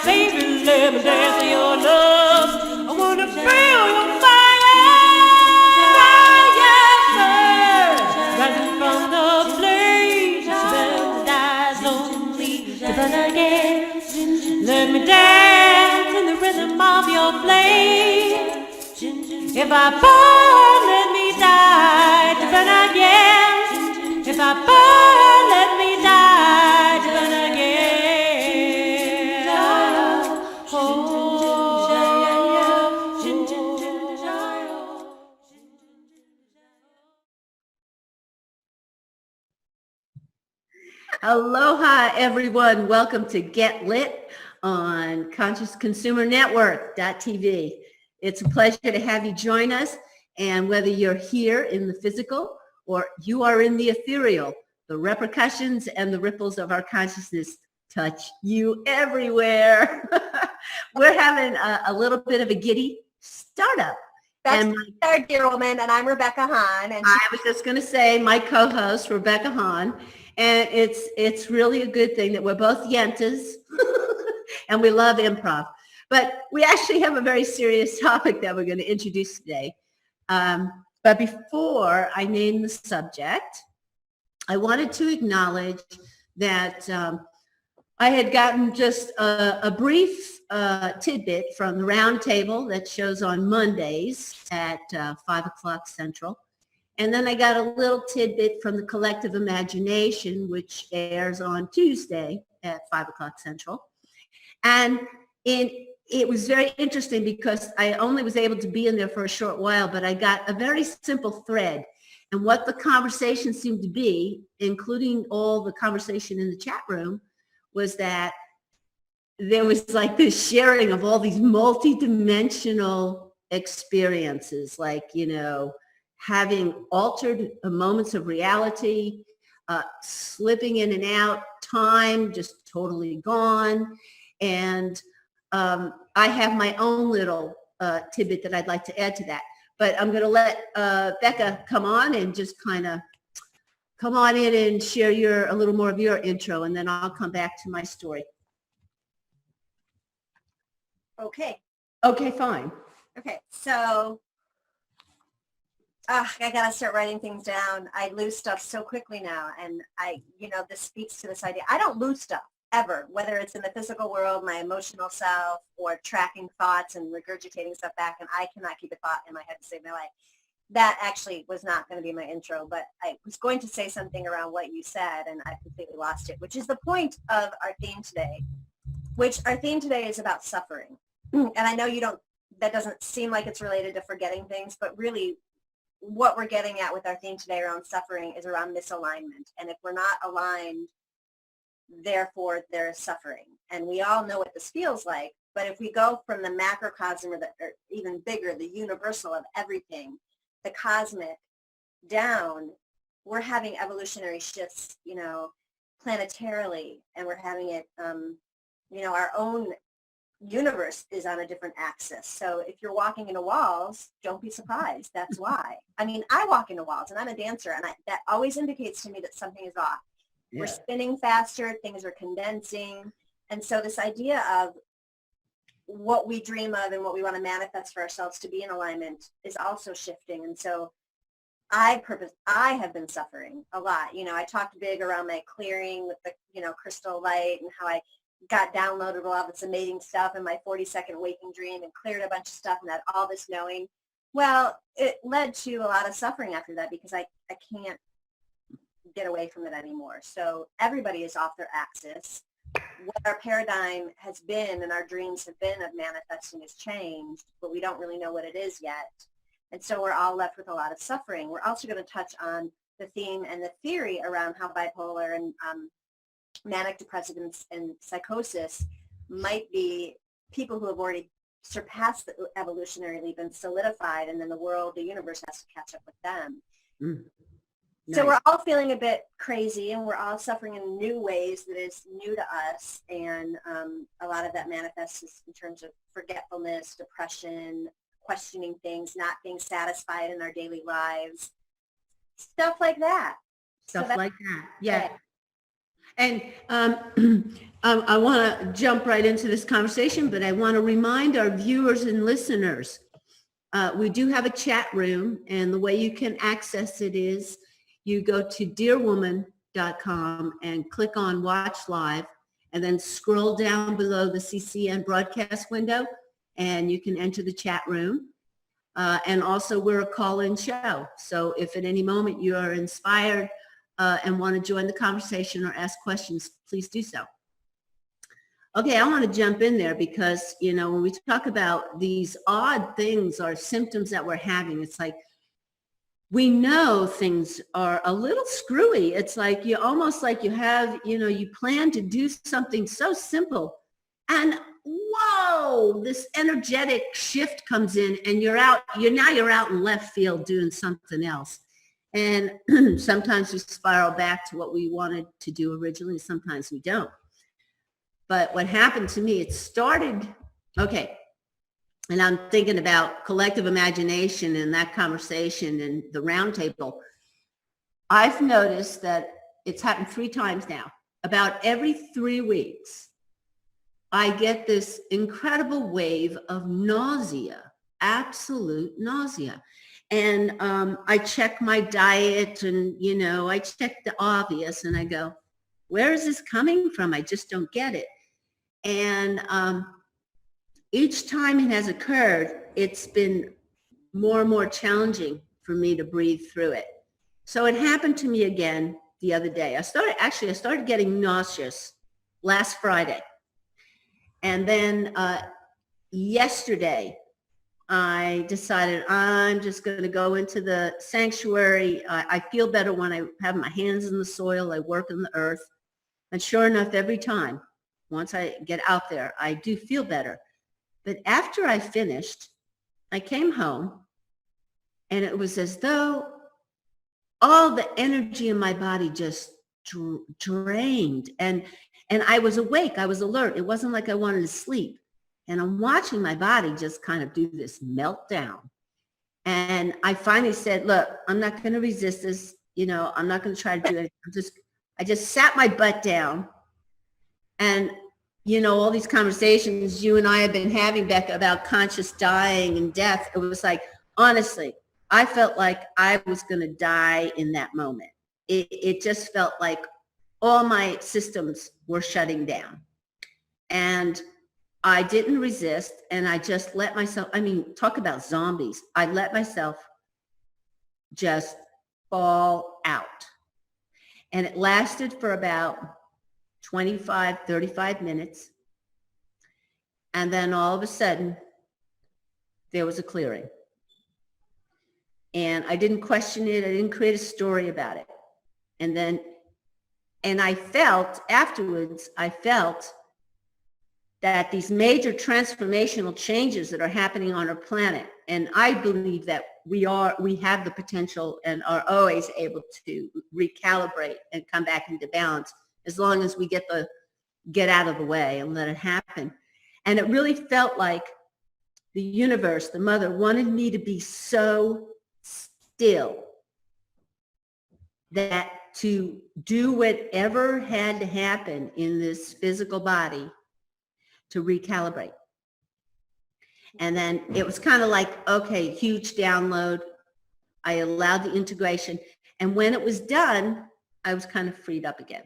baby, let me dance to your love. I wanna feel your fire, rising from the flames. Bell dies lonely to burn again. Let me dance in the rhythm of your flame. If I burn, let me die to burn again. If I burn, let me die to burn again. Aloha, everyone. Welcome to Get Lit on Conscious Consumer Network.tv. It's a pleasure to have you join us. And whether you're here in the physical or you are in the ethereal, the repercussions and the ripples of our consciousness touch you everywhere. We're having a little bit of a giddy startup. That's our dear woman, and I'm Rebecca Hahn. And I was just going to say my co-host, Rebecca Hahn. And it's really a good thing that we're both yentas and we love improv. But we actually have a very serious topic that we're going to introduce today. But before I name the subject, I wanted to acknowledge that I had gotten just a brief tidbit from the round table that shows on Mondays at 5 o'clock Central. And then I got a little tidbit from the Collective Imagination, which airs on Tuesday at 5 o'clock Central. And it was very interesting because I only was able to be in there for a short while, but I got a very simple thread. And what the conversation seemed to be, including all the conversation in the chat room, was that there was like this sharing of all these multidimensional experiences, like, you know, having altered moments of reality, slipping in and out, time just totally gone. And I have my own little tidbit that I'd like to add to that. But I'm going to let Becca come on and just kind of come on in and share a little more of your intro, and then I'll come back to my story. Okay. Okay, fine. Okay, so I got to start writing things down. I lose stuff so quickly now, and this speaks to this idea. I don't lose stuff ever, whether it's in the physical world, my emotional self, or tracking thoughts and regurgitating stuff back, and I cannot keep a thought in my head to save my life. That actually was not going to be my intro, but I was going to say something around what you said, and I completely lost it, which is the point of our theme today, which our theme today is about suffering. And I know that doesn't seem like it's related to forgetting things, but really what we're getting at with our theme today around suffering is around misalignment. And if we're not aligned, therefore there is suffering. And we all know what this feels like, but if we go from the macrocosm or even bigger, the universal of everything, the cosmic down, we're having evolutionary shifts, planetarily, and we're having it, our own universe is on a different axis. So if you're walking into walls, don't be surprised. That's why. I mean, I walk into walls, and I'm a dancer, and that always indicates to me that something is off. Yeah. We're spinning faster, things are condensing. And so this idea of what we dream of and what we want to manifest for ourselves to be in alignment is also shifting. And so I have been suffering a lot. I talked big around my clearing with the, crystal light, and how I got downloaded a lot of this amazing stuff in my 40-second waking dream and cleared a bunch of stuff and had all this knowing. Well, it led to a lot of suffering after that because I can't get away from it anymore. So everybody is off their axis. What our paradigm has been and our dreams have been of manifesting has changed, but we don't really know what it is yet. And so we're all left with a lot of suffering. We're also going to touch on the theme and the theory around how bipolar and manic depressive and psychosis might be people who have already surpassed the evolutionary leap and solidified, and then the world, the universe has to catch up with them. Nice. So we're all feeling a bit crazy, and we're all suffering in new ways that is new to us, and a lot of that manifests in terms of forgetfulness, depression, questioning things, not being satisfied in our daily lives, stuff like that. Stuff like that, yeah. And I want to jump right into this conversation, but I want to remind our viewers and listeners, we do have a chat room, and the way you can access it is you go to dearwoman.com and click on Watch Live, and then scroll down below the CCN broadcast window, and you can enter the chat room. And also, we're a call-in show. So if at any moment you are inspired and want to join the conversation or ask questions, please do so. Okay, I want to jump in there because, you know, when we talk about these odd things or symptoms that we're having, it's like we know things are a little screwy. It's like you almost like you have, you know, you plan to do something so simple and whoa, this energetic shift comes in and you're out in left field doing something else. And sometimes we spiral back to what we wanted to do originally. Sometimes we don't. But what happened to me, it started, okay, and I'm thinking about collective imagination and that conversation and the round table. I've noticed that it's happened 3 times now. About every 3 weeks, I get this incredible wave of nausea, absolute nausea. And I check my diet and, you know, I check the obvious and I go, where is this coming from? I just don't get it. And each time it has occurred, it's been more and more challenging for me to breathe through it. So it happened to me again the other day. I started getting nauseous last Friday. And then yesterday, I decided I'm just going to go into the sanctuary. I feel better when I have my hands in the soil. I work in the earth. And sure enough, every time, once I get out there, I do feel better. But after I finished, I came home and it was as though all the energy in my body just drained. And I was awake. I was alert. It wasn't like I wanted to sleep. And I'm watching my body just kind of do this meltdown. And I finally said, look, I'm not going to resist this. You know, I'm not going to try to do it. I just sat my butt down. And, you know, all these conversations you and I have been having, Becca, about conscious dying and death, it was like, honestly, I felt like I was going to die in that moment. It just felt like all my systems were shutting down. And I didn't resist, and I just let myself, I mean, talk about zombies. I let myself just fall out. And it lasted for about 25, 35 minutes. And then all of a sudden, there was a clearing. And I didn't question it. I didn't create a story about it. And I felt afterwards, that these major transformational changes that are happening on our planet, and I believe that we have the potential and are always able to recalibrate and come back into balance as long as we get out of the way and let it happen. And it really felt like the universe, the mother, wanted me to be so still that to do whatever had to happen in this physical body to recalibrate. And then it was kind of like, okay, huge download. I allowed the integration. And when it was done, I was kind of freed up again.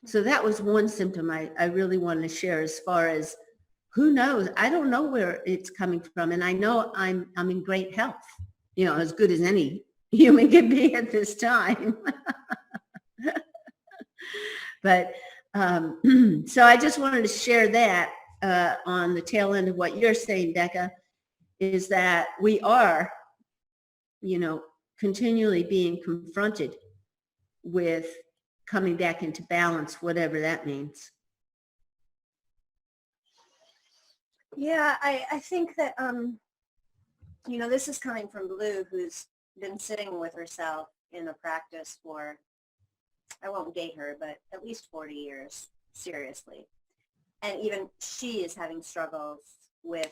So that was one symptom I really wanted to share, as far as who knows? I don't know where it's coming from. And I know I'm in great health, you know, as good as any human can be at this time. But so I just wanted to share that on the tail end of what you're saying, Becca, is that we are, you know, continually being confronted with coming back into balance, whatever that means. Yeah, I think that, you know, this is coming from Blue, who's been sitting with herself in a practice for, I won't date her, but at least 40 years, seriously. And even she is having struggles with,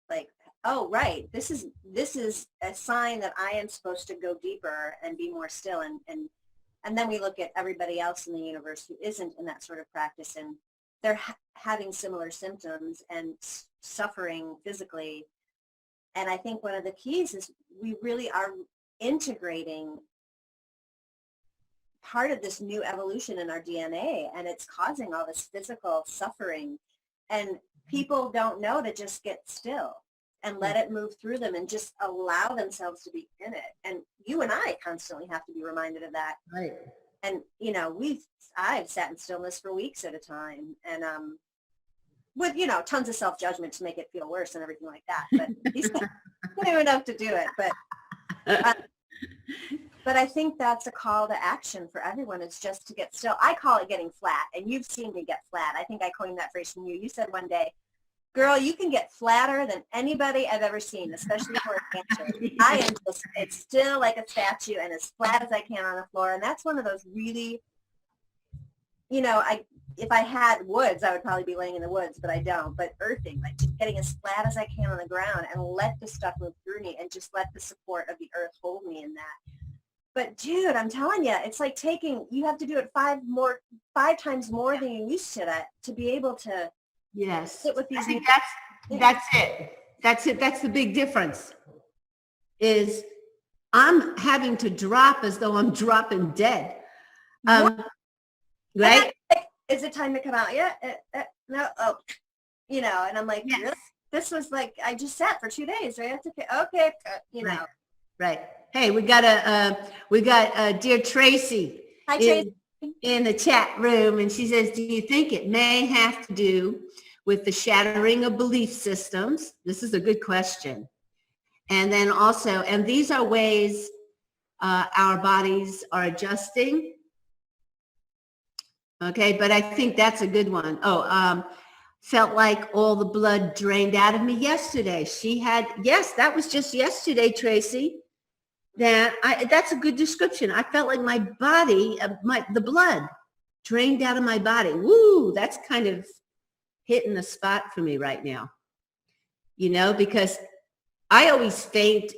like, oh, right, this is a sign that I am supposed to go deeper and be more still and And then we look at everybody else in the universe who isn't in that sort of practice, and they're having similar symptoms and suffering physically. And I think one of the keys is we really are integrating part of this new evolution in our DNA, and it's causing all this physical suffering. And people don't know to just get still and let it move through them and just allow themselves to be in it. And you and I constantly have to be reminded of that. Right. And, you know, I've sat in stillness for weeks at a time, and with, you know, tons of self-judgment to make it feel worse and everything like that. But he's not do enough to do it. But I think that's a call to action for everyone. It's just to get still. I call it getting flat, and you've seen me get flat. I think I coined that phrase from you. You said one day, girl, you can get flatter than anybody I've ever seen, especially for a cancer. I am just, it's still like a statue and as flat as I can on the floor. And that's one of those really, you know, if I had woods, I would probably be laying in the woods, but I don't. But earthing, like just getting as flat as I can on the ground and let the stuff move through me and just let the support of the earth hold me in that. But dude, I'm telling you, it's like you have to do it 5 times more than you used to be able to sit with these. I think that's it. That's the big difference. Is I'm having to drop as though I'm dropping dead. Right? Is it time to come out yet? No. Oh, you know, and I'm like, yes. Really? This was like, I just sat for 2 days, right? Okay, you know. Right. Hey, we got dear Tracy. Hi, Tracy. In the chat room, and she says, do you think it may have to do with the shattering of belief systems? This is a good question. And then also, and these are ways our bodies are adjusting. Okay, but I think that's a good one. Felt like all the blood drained out of me yesterday. Yes, that was just yesterday, Tracy. That's a good description. I felt like my body, the blood drained out of my body. Woo, that's kind of hitting the spot for me right now. You know, because I always faint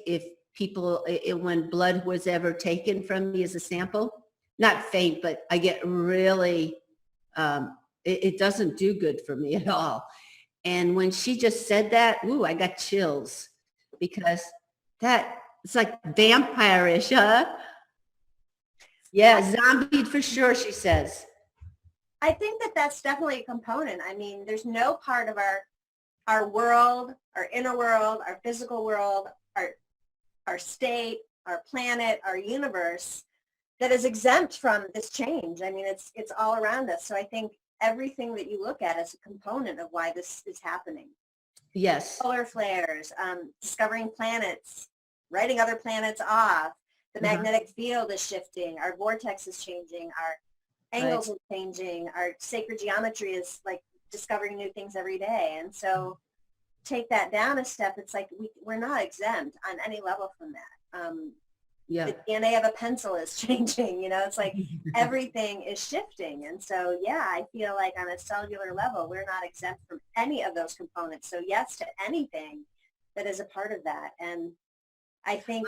when blood was ever taken from me as a sample. Not faint, but I get really, it doesn't do good for me at all. And when she just said that, ooh, I got chills because it's like vampire-ish, huh? Yeah, zombie for sure, she says. I think that's definitely a component. I mean, there's no part of our world, our inner world, our physical world, our state, our planet, our universe that is exempt from this change. I mean, it's all around us. So I think everything that you look at is a component of why this is happening. Yes. Solar flares, discovering planets, writing other planets off. The magnetic field is shifting. Our vortex is changing. Our angles are changing. Our sacred geometry is like discovering new things every day. And so take that down a step. It's like we're not exempt on any level from that. The DNA of a pencil is changing. You know, it's like everything is shifting. And so, yeah, I feel like on a cellular level, we're not exempt from any of those components. So yes to anything that is a part of that. And I think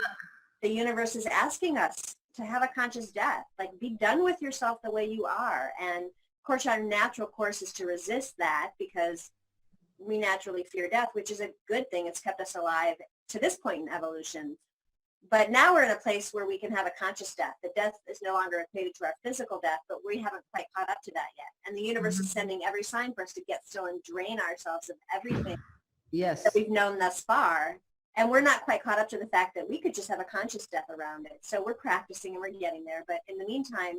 the universe is asking us to have a conscious death, like be done with yourself the way you are. And of course, our natural course is to resist that because we naturally fear death, which is a good thing. It's kept us alive to this point in evolution. But now we're in a place where we can have a conscious death. The death is no longer equated to our physical death, but we haven't quite caught up to that yet. And the universe is sending every sign for us to get still and drain ourselves of everything that we've known thus far. And we're not quite caught up to the fact that we could just have a conscious death around it. So we're practicing and we're getting there. But in the meantime,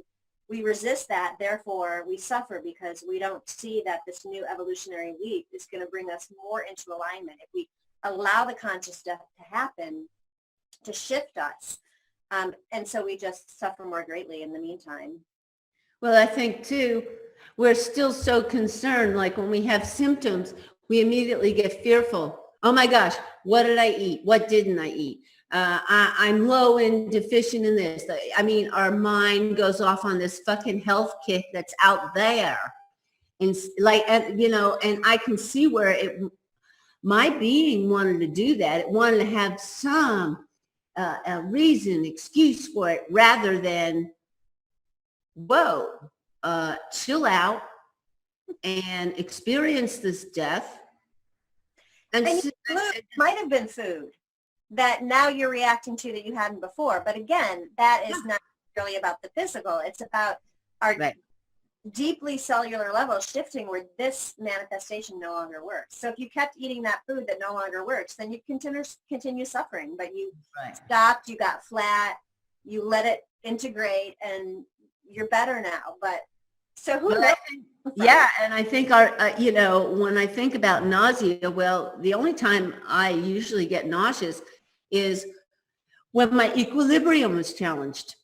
we resist that. Therefore, we suffer because we don't see that this new evolutionary leap is going to bring us more into alignment. If we allow the conscious death to happen, to shift us. And so we just suffer more greatly in the meantime. Well, I think too, we're still so concerned. Like when we have symptoms, we immediately get fearful. Oh my gosh, what did I eat? What didn't I eat? I'm low and deficient in this. I mean, our mind goes off on this fucking health kick that's out there. And like, you know, and I can see where my being wanted to do that. It wanted to have some a reason, excuse for it, rather than whoa, chill out and experience this death. And And so, it might have been food that now you're reacting to that you hadn't before. But again, that is not really about the physical. It's about our right. deeply cellular level shifting where this manifestation no longer works. So if you kept eating that food that no longer works, then you continue suffering. But you Right. stopped, you got flat, you let it integrate, and you're better now. But so who Well, knows? yeah, and I think you know, when I think about nausea, well, the only time I usually get nauseous is when my equilibrium is challenged.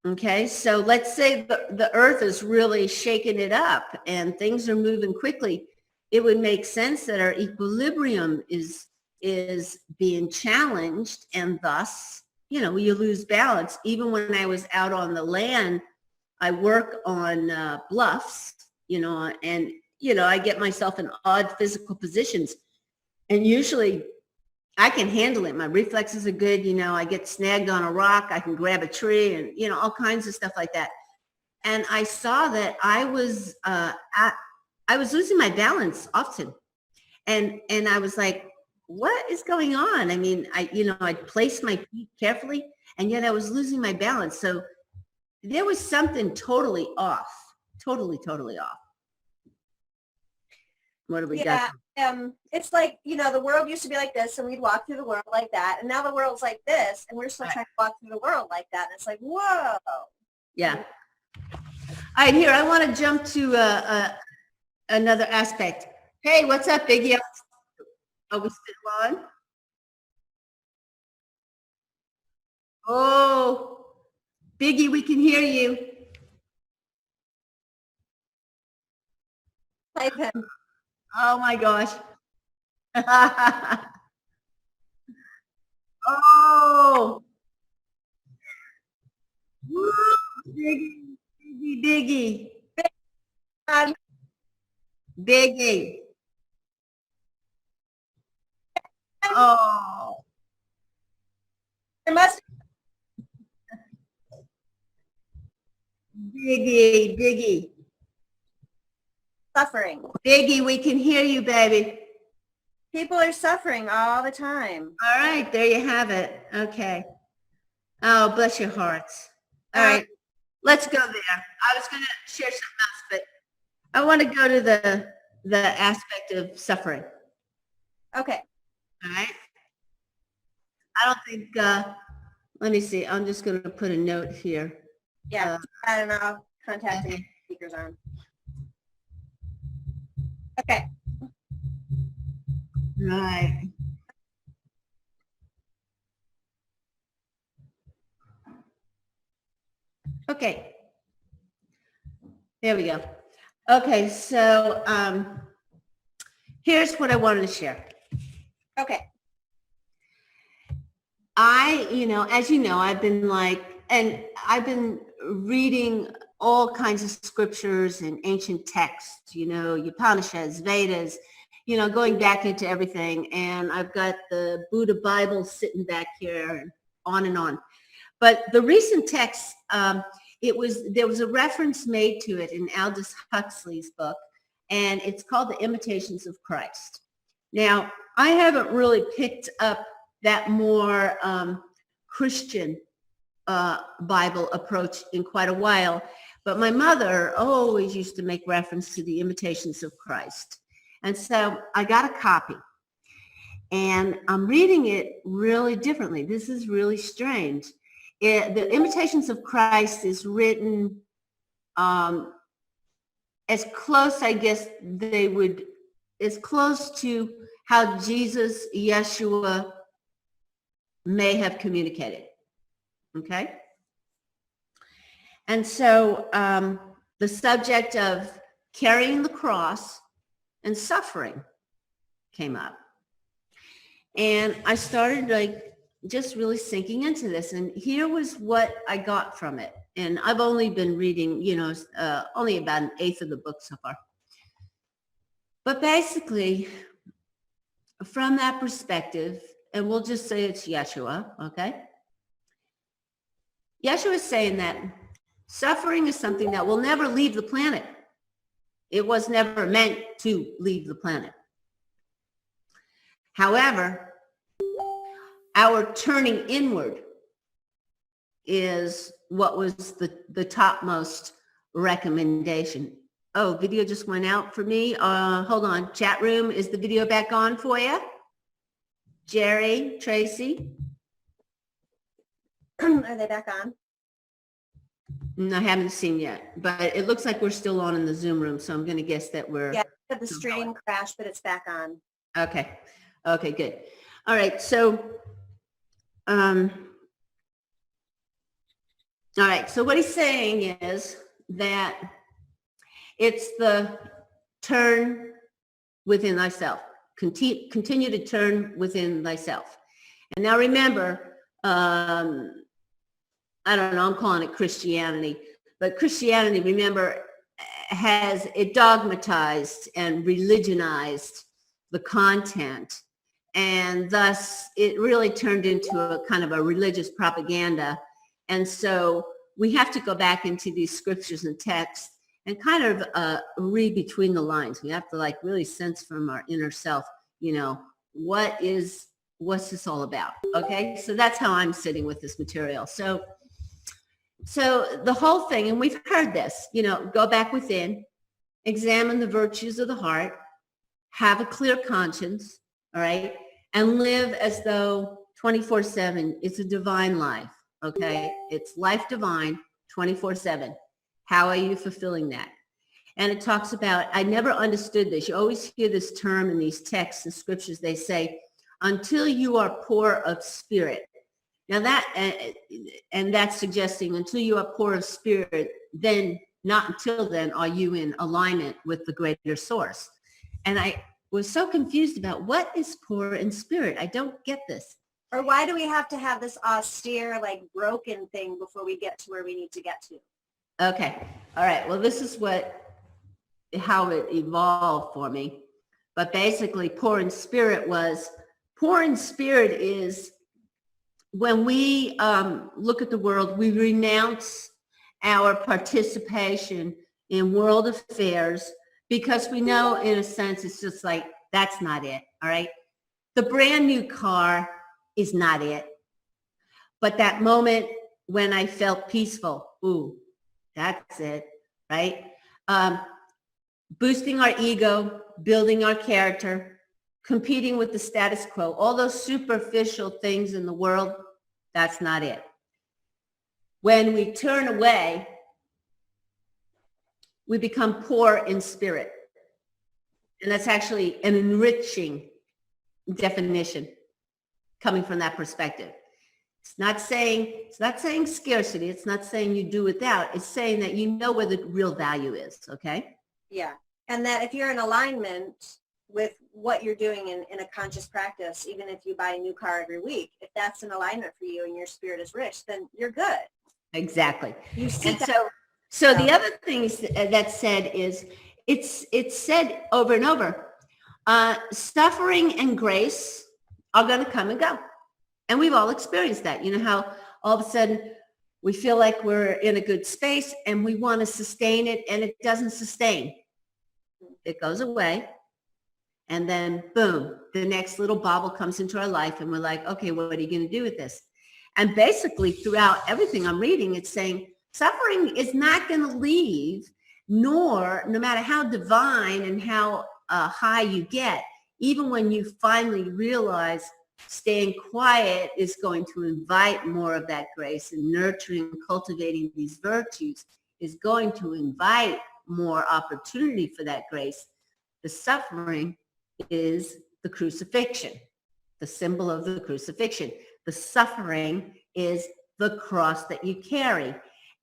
Okay, so let's say the earth is really shaking it up and things are moving quickly. It would make sense that our equilibrium is being challenged, and thus, you know, you lose balance. Even when I was out on the land, I work on bluffs, you know, and, you know, I get myself in odd physical positions. And usually I can handle it. My reflexes are good. You know, I get snagged on a rock. I can grab a tree and, you know, all kinds of stuff like that. And I saw that I was losing my balance often. And I was like, what is going on? I mean, I'd place my feet carefully and yet I was losing my balance. So there was something totally off, totally off. What do we got? It's like, you know, the world used to be like this and we'd walk through the world like that. And now the world's like this and we're still trying to walk through the world like that. And it's like, whoa. Yeah. All right, here, I want to jump to another aspect. Hey, what's up, Biggie? Are we still on? Oh, Biggie, we can hear you. Type him. Oh my gosh. Oh. Woo, Biggie, Biggie, Um, Biggie. Oh, there must Biggie, be suffering. Biggie, we can hear you, baby. People are suffering all the time. All right, there you have it. Okay. Oh, bless your hearts. All right, let's go there. I was going to share something else, but I want to go to the aspect of suffering. Okay. All right. I don't think, let me see. I'm just going to put a note here. Yeah. I don't know. Contacting speakers on. Okay. Right. Okay. There we go. Okay, so here's what I wanted to share. Okay. As you know, I've been reading all kinds of scriptures and ancient texts, you know, Upanishads, Vedas, you know, going back into everything. And I've got the Buddha Bible sitting back here and on and on. But the recent text, there was a reference made to it in Aldous Huxley's book, and it's called The Imitations of Christ. Now, I haven't really picked up that more Christian Bible approach in quite a while, but my mother always used to make reference to The Imitations of Christ. And so I got a copy, and I'm reading it really differently. This is really strange. The Imitations of Christ is written as close, I guess as close to how Jesus, Yeshua, may have communicated. Okay? And so the subject of carrying the cross and suffering came up. And I started just really sinking into this. And here was what I got from it. And I've only been reading, only about an eighth of the book so far. But basically, from that perspective, and we'll just say it's Yeshua, okay? Yeshua is saying that Suffering is something that will never leave the planet. It was never meant to leave the planet. However, our turning inward is what was the topmost recommendation. Oh, video just went out for me. Hold on. Chat room, is the video back on for you? Jerry, Tracy? Are they back on? No, I haven't seen yet, but it looks like we're still on in the Zoom room, so I'm going to guess that we're... Yeah, the stream crashed, but it's back on. Okay. Okay, good. All right. So, all right. So what he's saying is that it's the turn within thyself. Continue to turn within thyself. And now remember, I don't know, I'm calling it Christianity, but Christianity, remember, has it dogmatized and religionized the content. And thus it really turned into a kind of a religious propaganda. And so we have to go back into these scriptures and texts and kind of read between the lines. We have to like really sense from our inner self, you know, what's this all about? Okay. So that's how I'm sitting with this material. So the whole thing, and we've heard this, you know, go back within, examine the virtues of the heart, have a clear conscience, all right, and live as though 24/7 is a divine life, okay? It's life divine 24/7. How are you fulfilling that? And it talks about, I never understood this. You always hear this term in these texts and scriptures. They say, until you are poor of spirit. Now that, and that's suggesting until you are poor of spirit, then not until then are you in alignment with the greater source. And I was so confused about what is poor in spirit. I don't get this. Or why do we have to have this austere, like broken thing before we get to where we need to get to? Okay. All right. Well, this is how it evolved for me. But basically poor in spirit is when we look at the world, we renounce our participation in world affairs because we know, in a sense, it's just like, that's not it, all right? The brand new car is not it. But that moment when I felt peaceful, ooh, that's it, right? Boosting our ego, building our character, competing with the status quo, all those superficial things in the world, that's not it. When we turn away, we become poor in spirit. And that's actually an enriching definition coming from that perspective. It's not saying scarcity. It's not saying you do without. It's saying that you know where the real value is, okay? Yeah. And that if you're in alignment with what you're doing in a conscious practice, even if you buy a new car every week, if that's in alignment for you and your spirit is rich, then you're good. Exactly. You see and so the other thing that's said is, it's said over and over, suffering and grace are going to come and go. And we've all experienced that. You know how all of a sudden we feel like we're in a good space and we want to sustain it and it doesn't sustain. It goes away. And then boom, the next little bobble comes into our life and we're like, okay, what are you going to do with this? And basically throughout everything I'm reading, it's saying suffering is not going to leave, no matter how divine and how high you get, even when you finally realize staying quiet is going to invite more of that grace, and nurturing, cultivating these virtues is going to invite more opportunity for that grace. The suffering is the crucifixion, the symbol of the crucifixion. The suffering is the cross that you carry.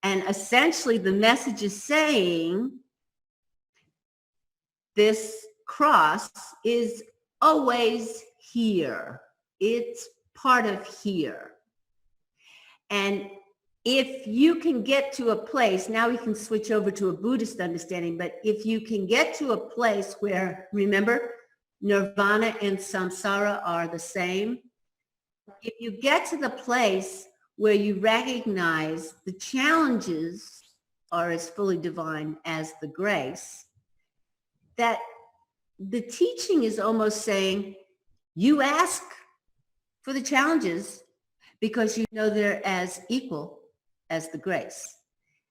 And essentially the message is saying this cross is always here. It's part of here. And if you can get to a place, now we can switch over to a Buddhist understanding, but if you can get to a place where, remember, nirvana and samsara are the same. If you get to the place where you recognize the challenges are as fully divine as the grace, that the teaching is almost saying, you ask for the challenges because you know they're as equal as the grace.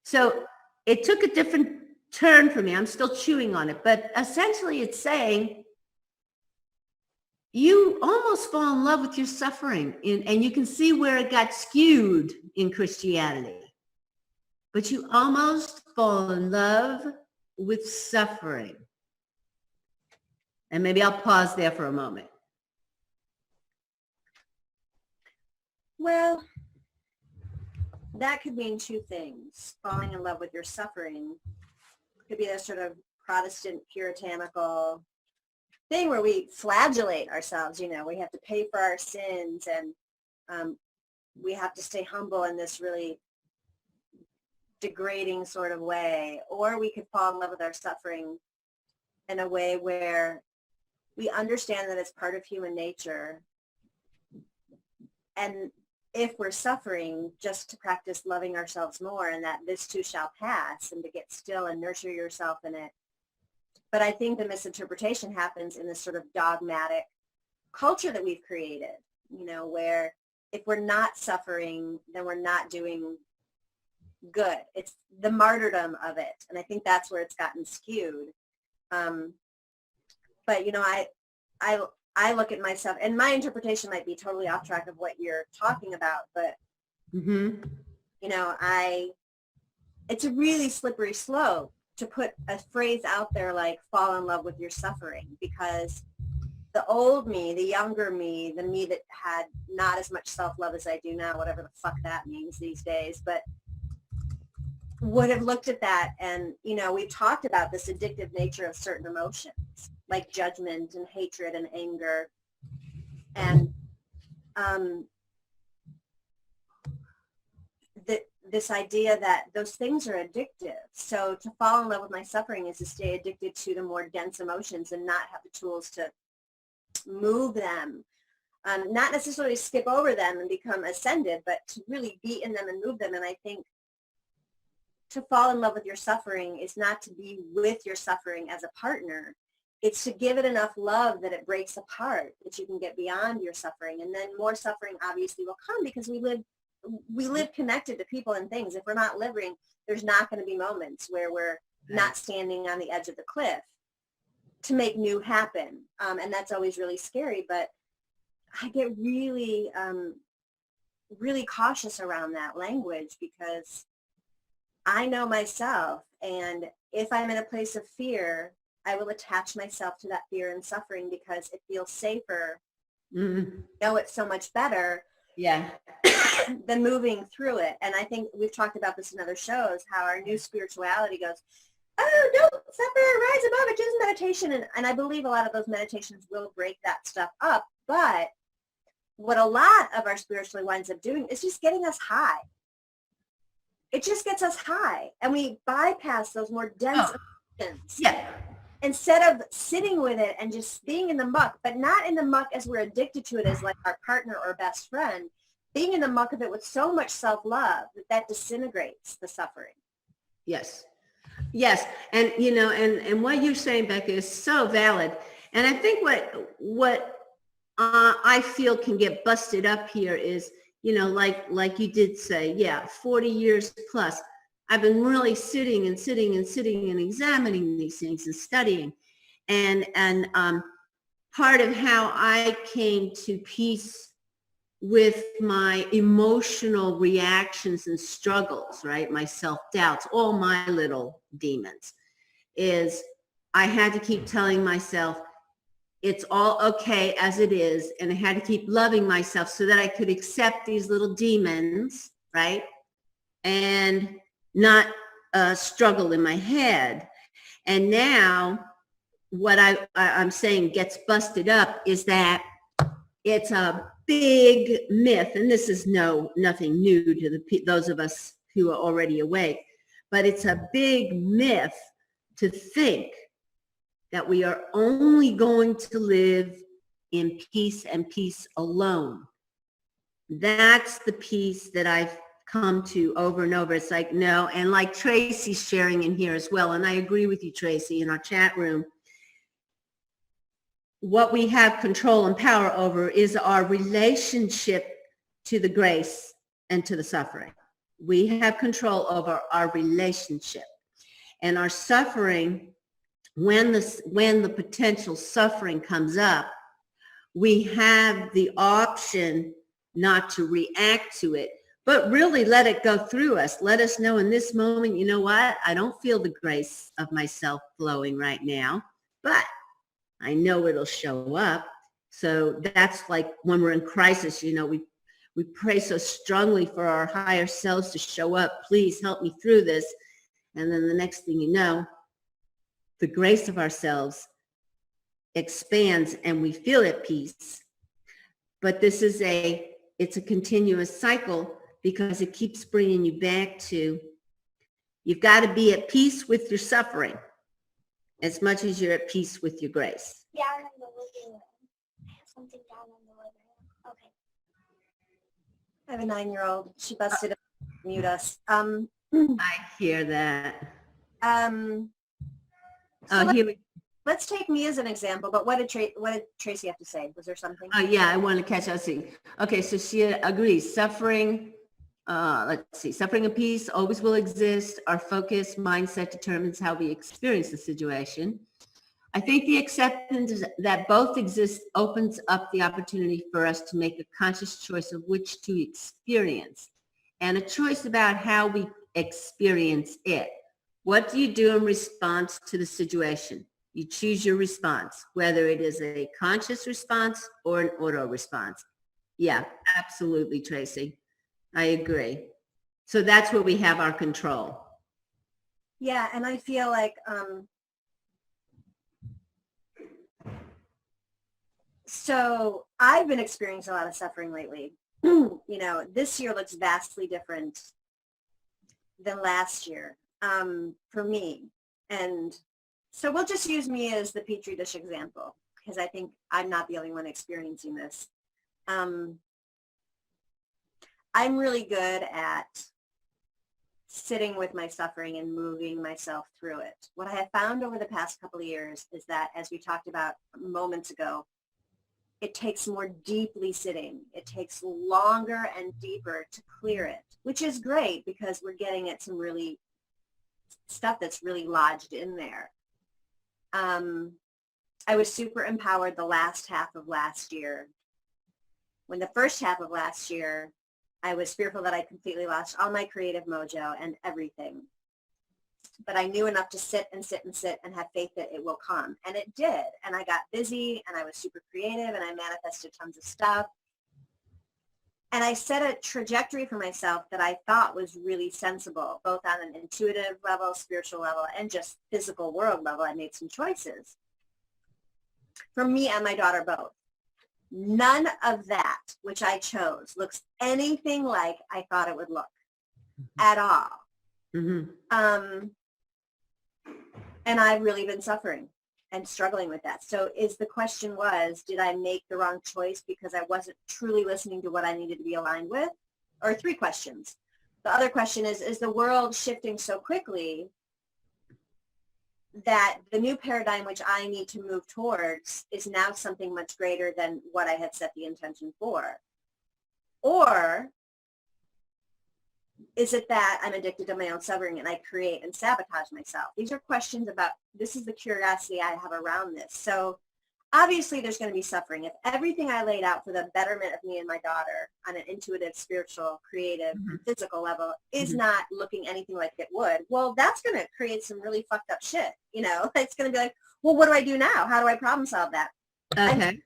So it took a different turn for me. I'm still chewing on it, but essentially it's saying you almost fall in love with your suffering, and you can see where it got skewed in Christianity, but you almost fall in love with suffering. And maybe I'll pause there for a moment. Well, that could mean two things. Falling in love with your suffering could be that sort of Protestant puritanical thing where we flagellate ourselves. We have to pay for our sins, and we have to stay humble in this really degrading sort of way. Or we could fall in love with our suffering in a way where we understand that it's part of human nature, and if we're suffering, just to practice loving ourselves more, and that this too shall pass, and to get still and nurture yourself in it. But I think the misinterpretation happens in this sort of dogmatic culture that we've created, where if we're not suffering, then we're not doing good. It's the martyrdom of it. And I think that's where it's gotten skewed. But, I look at myself, and my interpretation might be totally off track of what you're talking about, but, it's a really slippery slope to put a phrase out there like fall in love with your suffering, because the old me, the younger me, the me that had not as much self-love as I do now, whatever the fuck that means these days, but would have looked at that, and, we've talked about this addictive nature of certain emotions, like judgment and hatred and anger. And this idea that those things are addictive. So to fall in love with my suffering is to stay addicted to the more dense emotions and not have the tools to move them. Not necessarily skip over them and become ascended, but to really be in them and move them. And I think to fall in love with your suffering is not to be with your suffering as a partner. It's to give it enough love that it breaks apart, that you can get beyond your suffering. And then more suffering obviously will come, because we live connected to people and things. If we're not living, there's not going to be moments where we're not standing on the edge of the cliff to make new happen. And that's always really scary. But I get really, really cautious around that language, because I know myself. And if I'm in a place of fear, I will attach myself to that fear and suffering because it feels safer. Know it so much better. Yeah. Than moving through it. And I think we've talked about this in other shows, how our new spirituality goes, oh, don't suffer, rise above it, just meditation. And I believe a lot of those meditations will break that stuff up. But what a lot of our spirituality winds up doing is just getting us high. It just gets us high. And we bypass those more dense emotions. Yeah. Instead of sitting with it and just being in the muck, but not in the muck as we're addicted to it as like our partner or best friend, being in the muck of it with so much self-love that disintegrates the suffering. Yes. Yes. And, and what you're saying, Becca, is so valid. And I think what I feel can get busted up here is, like you did say, 40 years plus. I've been really sitting and examining these things and studying. And part of how I came to peace with my emotional reactions and struggles, right? My self-doubts, all my little demons, is I had to keep telling myself it's all okay as it is. And I had to keep loving myself so that I could accept these little demons, right? And not struggle in my head. And now what I'm saying gets busted up is that it's a big myth, and this is nothing new to those of us who are already awake, but it's a big myth to think that we are only going to live in peace and peace alone. That's the piece that I've come to over and over. It's like, no. And like Tracy's sharing in here as well. And I agree with you, Tracy, in our chat room. What we have control and power over is our relationship to the grace and to the suffering. We have control over our relationship. And our suffering, when the potential suffering comes up, we have the option not to react to it, but really let it go through us. Let us know in this moment, you know what? I don't feel the grace of myself flowing right now, but I know it'll show up. So that's like when we're in crisis, you know, we pray so strongly for our higher selves to show up. Please help me through this. And then the next thing you know, the grace of ourselves expands and we feel at peace. But this is it's a continuous cycle because it keeps bringing you back to, you've got to be at peace with your suffering as much as you're at peace with your grace. Yeah, I'm in the living room. I have something down in the living room. Okay. I have a 9-year-old. She busted up to mute us. I hear that. So Here we let's take me as an example, but what did Tracy have to say? Was there something? yeah, I want to catch up. See. Okay, so she agrees. Suffering, let's see, suffering and peace always will exist. Our focus, mindset determines how we experience the situation. I think the acceptance that both exist opens up the opportunity for us to make a conscious choice of which to experience and a choice about how we experience it. What do you do in response to the situation? You choose your response, whether it is a conscious response or an auto response. Yeah, absolutely, Tracy. I agree. So that's where we have our control. Yeah, and I feel like so I've been experiencing a lot of suffering lately. You know, this year looks vastly different than last year for me. And so we'll just use me as the Petri dish example, because I think I'm not the only one experiencing this. I'm really good at sitting with my suffering and moving myself through it. What I have found over the past couple of years is that, as we talked about moments ago, it takes more deeply sitting. It takes longer and deeper to clear it, which is great because we're getting at some really stuff that's really lodged in there. I was super empowered the last half of last year. When the first half of last year, I was fearful that I completely lost all my creative mojo and everything. But I knew enough to sit and sit and sit and have faith that it will come. And it did. And I got busy and I was super creative and I manifested tons of stuff. And I set a trajectory for myself that I thought was really sensible, both on an intuitive level, spiritual level, and just physical world level. I made some choices. For me and my daughter both. None of that, which I chose, looks anything like I thought it would look at all. Mm-hmm. And I've really been suffering and struggling with that. So the question was, did I make the wrong choice because I wasn't truly listening to what I needed to be aligned with? Or 3 questions. The other question is the world shifting so quickly that the new paradigm which I need to move towards is now something much greater than what I had set the intention for? Or is it that I'm addicted to my own suffering and I create and sabotage myself? These are questions about, this is the curiosity I have around this. So obviously there's going to be suffering. If everything I laid out for the betterment of me and my daughter on an intuitive, spiritual, creative, physical level is not looking anything like it would, well, that's going to create some really fucked up shit. You know, it's going to be like, well, what do I do now? How do I problem solve that? Okay.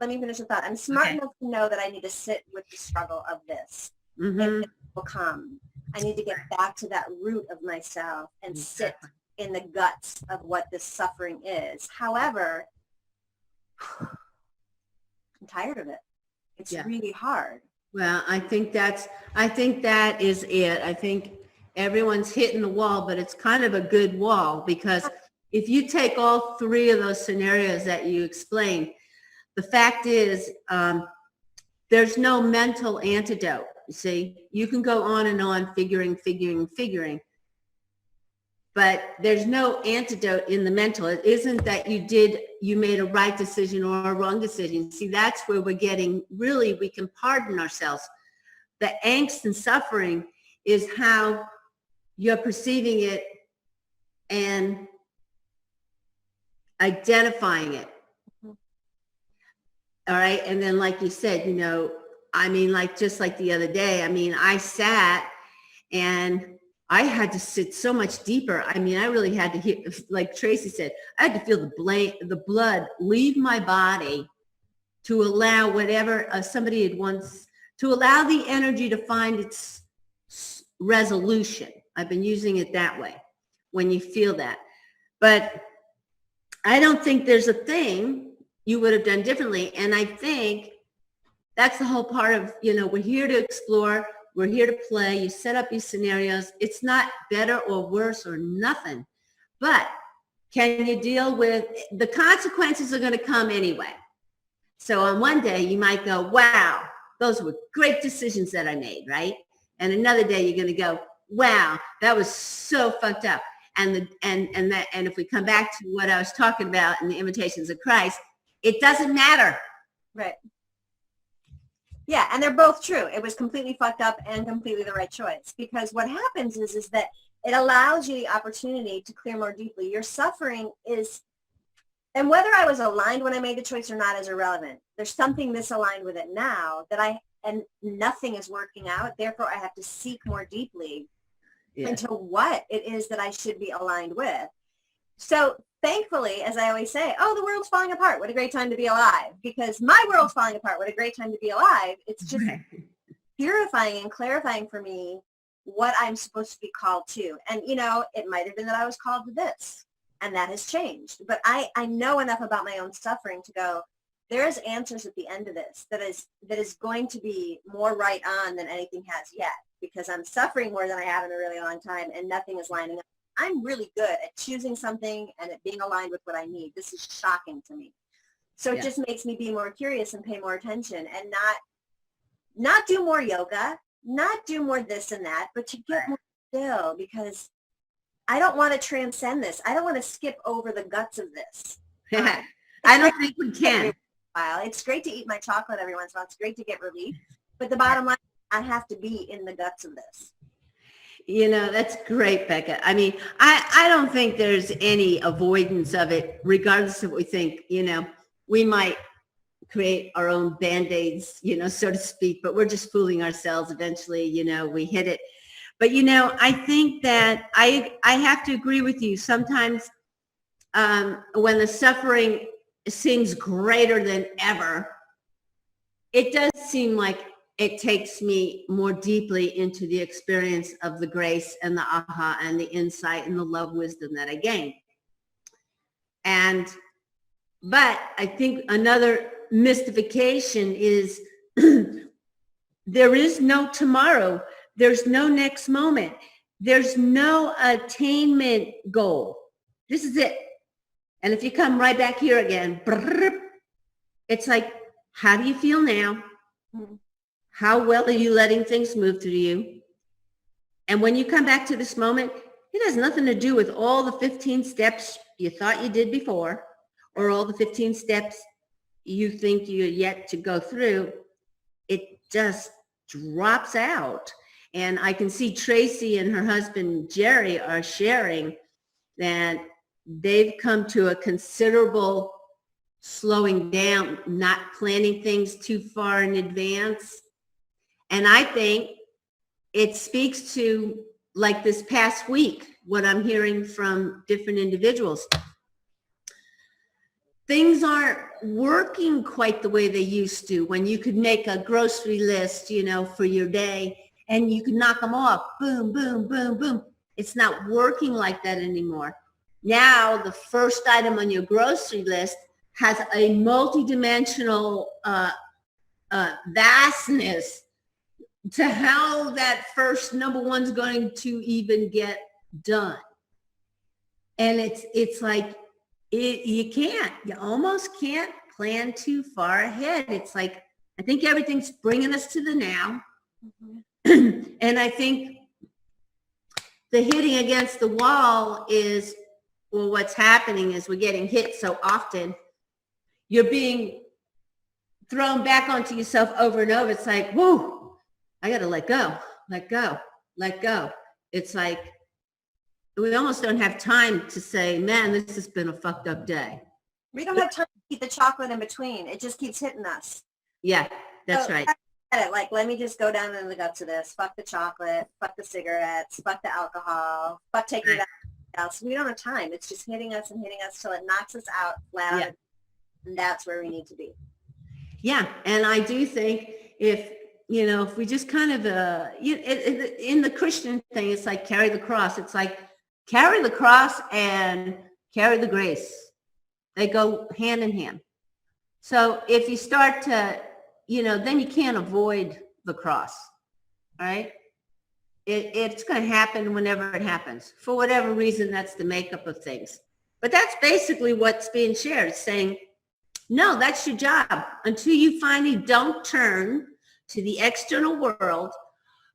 Let me finish the thought. I'm smart enough to know that I need to sit with the struggle of this. And it will come. I need to get back to that root of myself and sit in the guts of what this suffering is. However, I'm tired of it. It's really hard. Well, I think that is it. I think everyone's hitting the wall, but it's kind of a good wall because if you take all 3 of those scenarios that you explained, the fact is there's no mental antidote. You see, you can go on and on figuring, but there's no antidote in the mental. It isn't that you made a right decision or a wrong decision. See, that's where we're getting, really, we can pardon ourselves. The angst and suffering is how you're perceiving it and identifying it. All right. And then, like you said, I mean, like, just like the other day, I mean, I sat and I had to sit so much deeper. I mean, I really had to hit, like Tracy said, I had to feel the blood leave my body to allow whatever somebody had once, to allow the energy to find its resolution. I've been using it that way when you feel that. But I don't think there's a thing you would have done differently. And I think that's the whole part of, we're here to explore. We're here to play. You set up these scenarios. It's not better or worse or nothing. But can you deal with the consequences are going to come anyway. So on one day you might go, wow, those were great decisions that I made, right? And another day you're going to go, wow, that was so fucked up. And if we come back to what I was talking about in the Imitations of Christ, it doesn't matter. Right. Yeah, and they're both true. It was completely fucked up and completely the right choice. Because what happens is that it allows you the opportunity to clear more deeply. Your suffering is, and whether I was aligned when I made the choice or not is irrelevant. There's something misaligned with it now and nothing is working out. Therefore, I have to seek more deeply into what it is that I should be aligned with. So thankfully, as I always say, oh, the world's falling apart. What a great time to be alive. Because my world's falling apart. What a great time to be alive. It's just purifying and clarifying for me what I'm supposed to be called to. And, it might have been that I was called to this. And that has changed. But I know enough about my own suffering to go, there's answers at the end of this that is going to be more right on than anything has yet. Because I'm suffering more than I have in a really long time and nothing is lining up. I'm really good at choosing something and it being aligned with what I need. This is shocking to me. So it just makes me be more curious and pay more attention and not do more yoga, not do more this and that, but to get more still, because I don't want to transcend this. I don't want to skip over the guts of this. I don't think we can. It's great to eat my chocolate every once in a while. It's great to get relief. But the bottom line, I have to be in the guts of this. That's great, Becca. I mean, I don't think there's any avoidance of it, regardless of what we think. We might create our own Band-Aids, so to speak, but we're just fooling ourselves. Eventually, we hit it. But, I think that I have to agree with you. Sometimes when the suffering seems greater than ever, it does seem like it takes me more deeply into the experience of the grace and the aha and the insight and the love wisdom that I gain. But I think another mystification is there is no tomorrow. There's no next moment. There's no attainment goal. This is it. And if you come right back here again, it's like, how do you feel now? How well are you letting things move through you? And when you come back to this moment, it has nothing to do with all the 15 steps you thought you did before, or all the 15 steps you think you're yet to go through. It just drops out. And I can see Tracy and her husband, Jerry, are sharing that they've come to a considerable slowing down, not planning things too far in advance. And I think it speaks to, like this past week, what I'm hearing from different individuals. Things aren't working quite the way they used to, when you could make a grocery list, for your day, and you could knock them off. Boom, boom, boom, boom. It's not working like that anymore. Now, the first item on your grocery list has a multidimensional vastness to how that first number one's going to even get done. And it's like, you almost can't plan too far ahead. It's like, I think everything's bringing us to the now. Mhm. And I think the hitting against the wall is, well, what's happening is we're getting hit so often. You're being thrown back onto yourself over and over. It's like, whoa, I got to let go, let go, let go. It's like, we almost don't have time to say, man, this has been a fucked up day. We don't have time to eat the chocolate in between. It just keeps hitting us. Yeah, that's So, right. like, let me just go down in the guts of this. Fuck the chocolate, fuck the cigarettes, fuck the alcohol, fuck taking that else. We don't have time. It's just hitting us till it knocks us out flat. Yeah. And that's where we need to be. Yeah, and I do think if we just kind of, in the Christian thing, it's like carry the cross. It's like carry the cross and carry the grace. They go hand in hand. So if you start to, then you can't avoid the cross, all right? It's going to happen whenever it happens. For whatever reason, that's the makeup of things. But that's basically what's being shared. It's saying, no, that's your job until you finally don't turn to the external world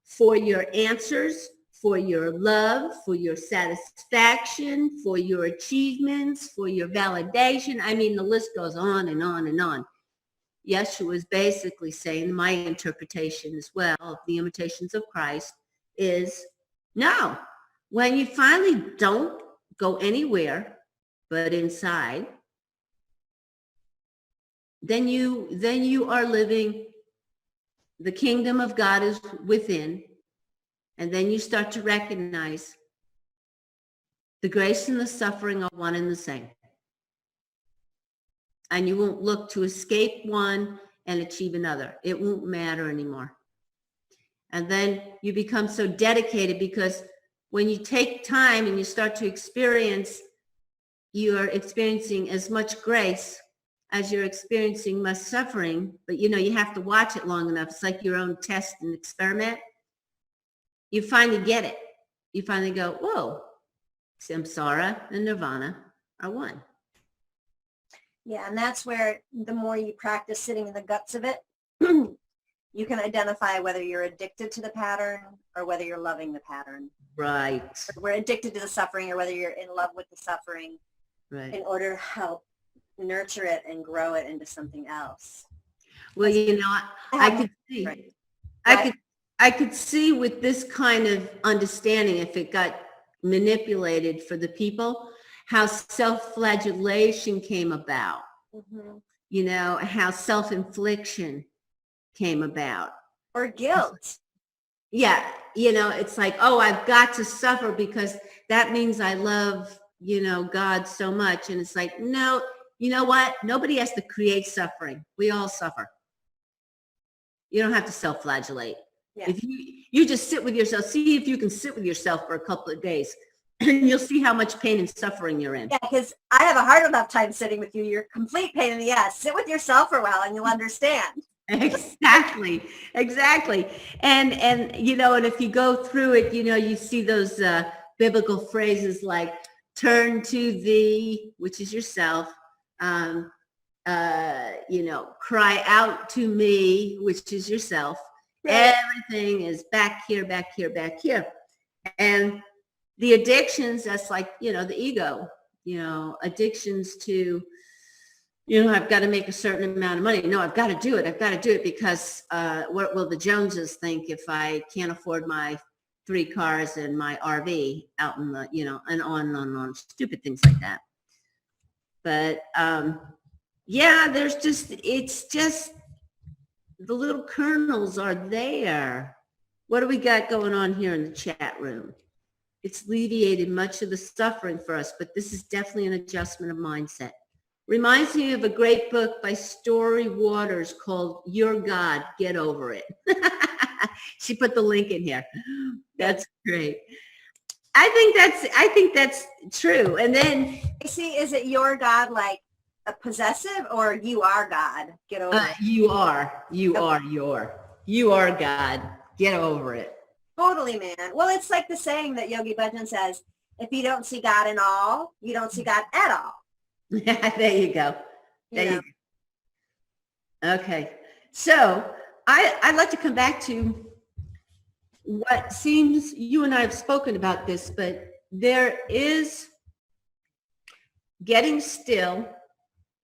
for your answers, for your love, for your satisfaction, for your achievements, for your validation. I mean, the list goes on and on and on. Yeshua is basically saying, my interpretation as well of the imitations of Christ is, no, when you finally don't go anywhere but inside, then you are living, the kingdom of God is within, and then you start to recognize the grace and the suffering are one and the same. And you won't look to escape one and achieve another. It won't matter anymore. And then you become so dedicated, because when you take time and you start to experience, you are experiencing as much grace as you're experiencing much suffering, but you have to watch it long enough. It's like your own test and experiment. You finally get it. You finally go, whoa, samsara and nirvana are one. Yeah, and that's where the more you practice sitting in the guts of it, you can identify whether you're addicted to the pattern or whether you're loving the pattern. Right. We're addicted to the suffering, or whether you're in love with the suffering, Right. in order to help nurture it and grow it into something else. Well, I could see, Right. I could see with this kind of understanding, if it got manipulated for the people, how self-flagellation came about, Mm-hmm. how self-infliction came about. Or guilt. Yeah. It's like, oh, I've got to suffer because that means I love, God so much. And it's like, no, you know what? Nobody has to create suffering. We all suffer. You don't have to self-flagellate. Yeah. If you just sit with yourself, see if you can sit with yourself for a couple of days, and you'll see how much pain and suffering you're in. Yeah, because I have a hard enough time sitting with you. You're a complete pain in the ass. Sit with yourself for a while and you'll understand. Exactly. And and if you go through it, you see those biblical phrases like turn to thee, which is yourself, cry out to me, which is yourself. Right. Everything is back here. And the addictions, that's like, the ego, addictions to, I've got to make a certain amount of money. No, I've got to do it because what will the Joneses think if I can't afford my 3 cars and my RV out in the, and on, stupid things like that. But yeah, it's just, the little kernels are there. What do we got going on here in the chat room? It's alleviated much of the suffering for us, but this is definitely an adjustment of mindset. Reminds me of a great book by Story Waters called Your God, Get Over It. She put the link in here. That's great. I think that's true. And then See, is it your God like a possessive, or you are God? Get over it. you are God. Get over it. Totally, man. Well, it's like the saying that Yogi Bhajan says, if you don't see God in all, you don't see God at all. Yeah, there you go. You know? You go. Okay. So I'd like to come back to what seems, you and I have spoken about this, but there is getting still.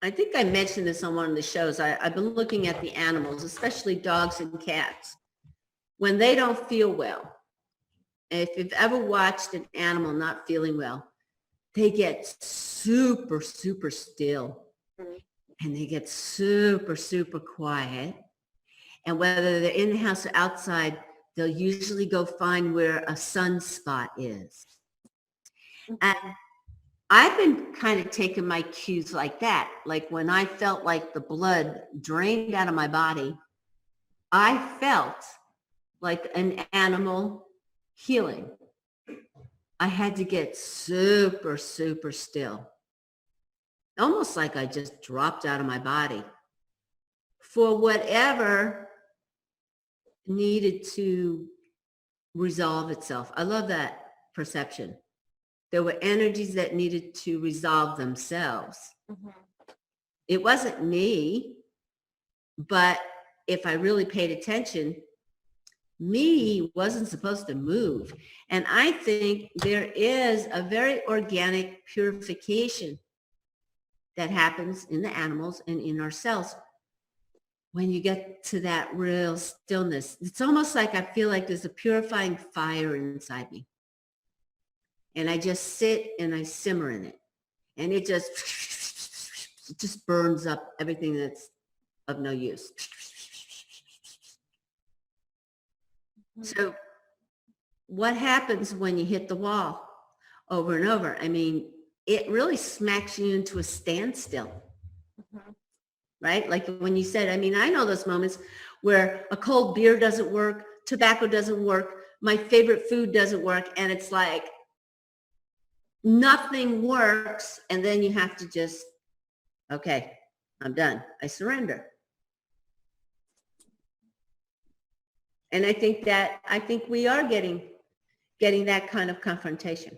I think I mentioned this on one of the shows. I've been looking at the animals, especially dogs and cats, when they don't feel well. If you've ever watched an animal not feeling well, they get super, super still, and they get super, super quiet. And whether they're in the house or outside, they'll usually go find where a sunspot is. And I've been kind of taking my cues like that. Like when I felt like the blood drained out of my body, I felt like an animal healing. I had to get super, super still. Almost like I just dropped out of my body for whatever needed to resolve itself. I love that perception. There were energies that needed to resolve themselves. Mm-hmm. It wasn't me, but if I really paid attention, me wasn't supposed to move. And I think there is a very organic purification that happens in the animals and in ourselves when you get to that real stillness. It's almost like I feel like there's a purifying fire inside me. And I just sit and I simmer in it. And it just burns up everything that's of no use. So what happens when you hit the wall over and over? I mean, it really smacks you into a standstill, right? Like when you said, I mean, I know those moments where a cold beer doesn't work, tobacco doesn't work, my favorite food doesn't work, and it's like nothing works, and then you have to just, okay, I'm done. I surrender. And I think we are getting that kind of confrontation.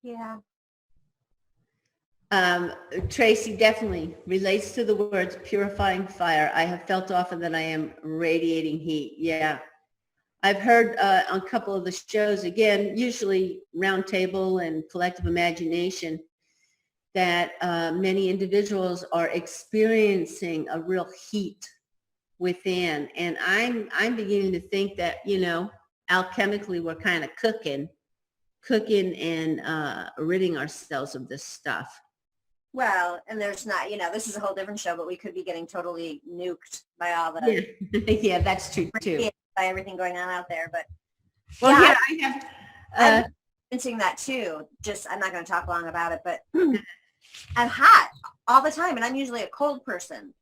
Yeah. Tracy definitely relates to the words purifying fire. I have felt often that I am radiating heat. Yeah. I've heard on a couple of the shows, again, usually Roundtable and Collective Imagination, that many individuals are experiencing a real heat within. And I'm beginning to think that, you know, alchemically we're kind of cooking and ridding ourselves of this stuff. Well, and there's not, you know, this is a whole different show, but we could be getting totally nuked by all the, Yeah, that's true too. by everything going on out there. But Well, yeah, here I have, I'm experiencing that too. Just, I'm not going to talk long about it, but I'm hot all the time, and I'm usually a cold person.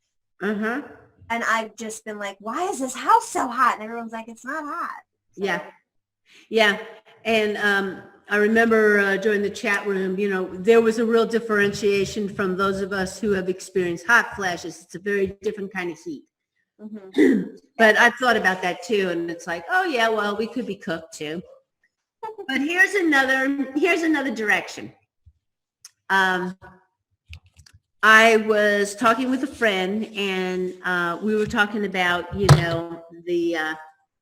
uh-huh. And I've just been like, why is this house so hot? And everyone's like, it's not hot. So, Yeah. And I remember during the chat room, you know, there was a real differentiation from those of us who have experienced hot flashes. It's a very different kind of heat. But I've thought about that too. And it's like, oh yeah, well, we could be cooked too. But here's another direction. I was talking with a friend, and we were talking about, you know, the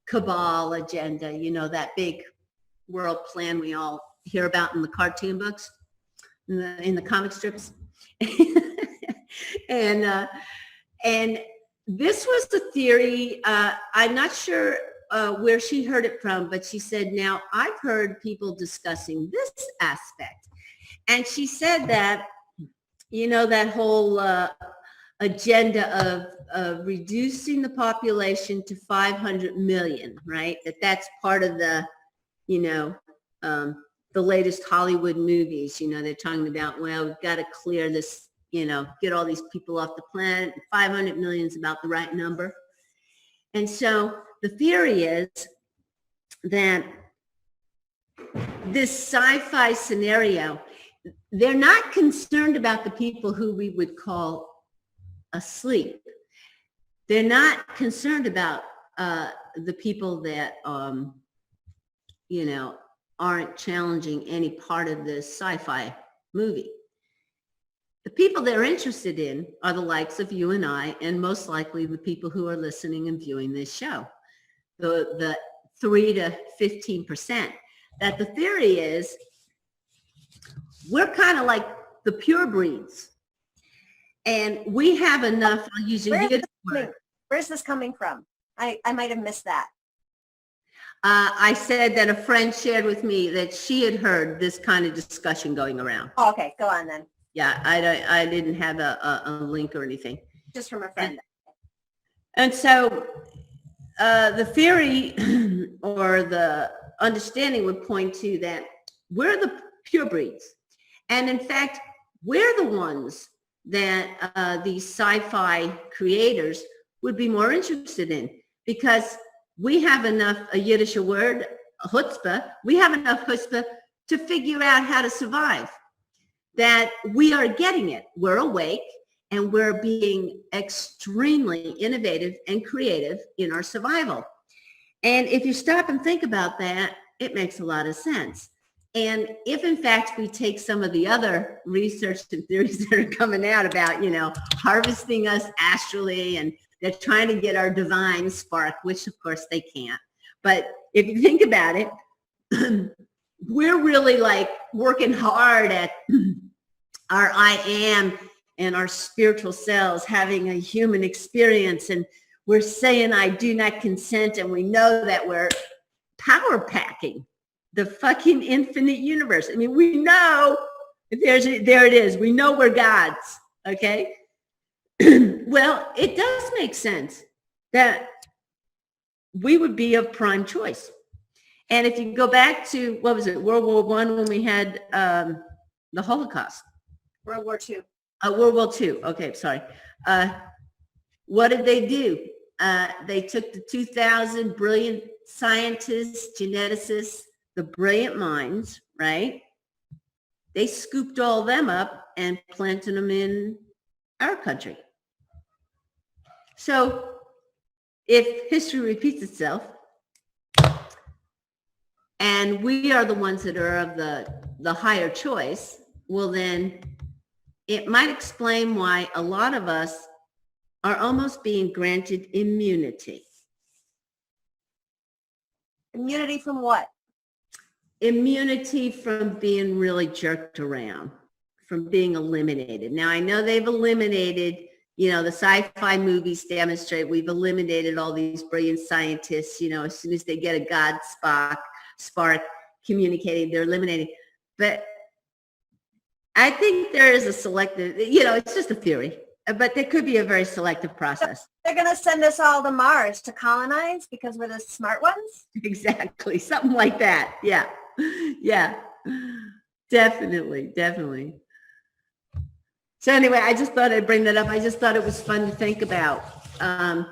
cabal agenda, you know, that big world plan we all hear about in the cartoon books, in the comic strips. And this was the theory. I'm not sure where she heard it from, but she said, now I've heard people discussing this aspect. And she said that, you know, that whole agenda of reducing the population to 500 million, right? That's part of the, you know, the latest Hollywood movies. You know, they're talking about, well, we've got to clear this, you know, get all these people off the planet. 500 million is about the right number. And so the theory is that this sci-fi scenario, they're not concerned about the people who we would call asleep. They're not concerned about the people that, you know, aren't challenging any part of this sci-fi movie. The people they're interested in are the likes of you and I, and most likely the people who are listening and viewing this show, the 3 to 15%. That the theory is we're kind of like the pure breeds. And we have enough, I'll use a good word. Where's this coming from? I might have missed that. I said that a friend shared with me that she had heard this kind of discussion going around. Oh, okay, go on then. Yeah, I didn't have a link or anything. Just from a friend. And so the theory or the understanding would point to that we're the pure breeds. And in fact, we're the ones that these sci-fi creators would be more interested in, because we have enough, a Yiddish word, chutzpah, we have enough chutzpah to figure out how to survive, that we are getting it. We're awake and we're being extremely innovative and creative in our survival. And if you stop and think about that, it makes a lot of sense. And if in fact we take some of the other research and theories that are coming out about, harvesting us astrally, and they're trying to get our divine spark, which of course they can't. But if you think about it, we're really like working hard at our I am and our spiritual selves having a human experience. And we're saying, I do not consent. And we know that we're power packing the fucking infinite universe. I mean, we know there it is. We know we're gods. Okay. Well, it does make sense that we would be of prime choice. And if you go back to, what was it, World War I, when we had the Holocaust? World War II. World War II. Okay, sorry. What did they do? They took the 2,000 brilliant scientists, geneticists, the brilliant minds, right? They scooped all of them up and planted them in our country. So if history repeats itself, and we are the ones that are of the higher choice, well then it might explain why a lot of us are almost being granted immunity. Immunity from what? Immunity from being really jerked around, from being eliminated. Now, I know they've eliminated, the sci-fi movies demonstrate we've eliminated all these brilliant scientists, as soon as they get a God spark communicating, they're eliminated. But I think there is a selective, it's just a theory, but there could be a very selective process. They're going to send us all to Mars to colonize because we're the smart ones? Exactly. Something like that. Yeah. Yeah. Definitely. So anyway, I just thought I'd bring that up. I just thought it was fun to think about. And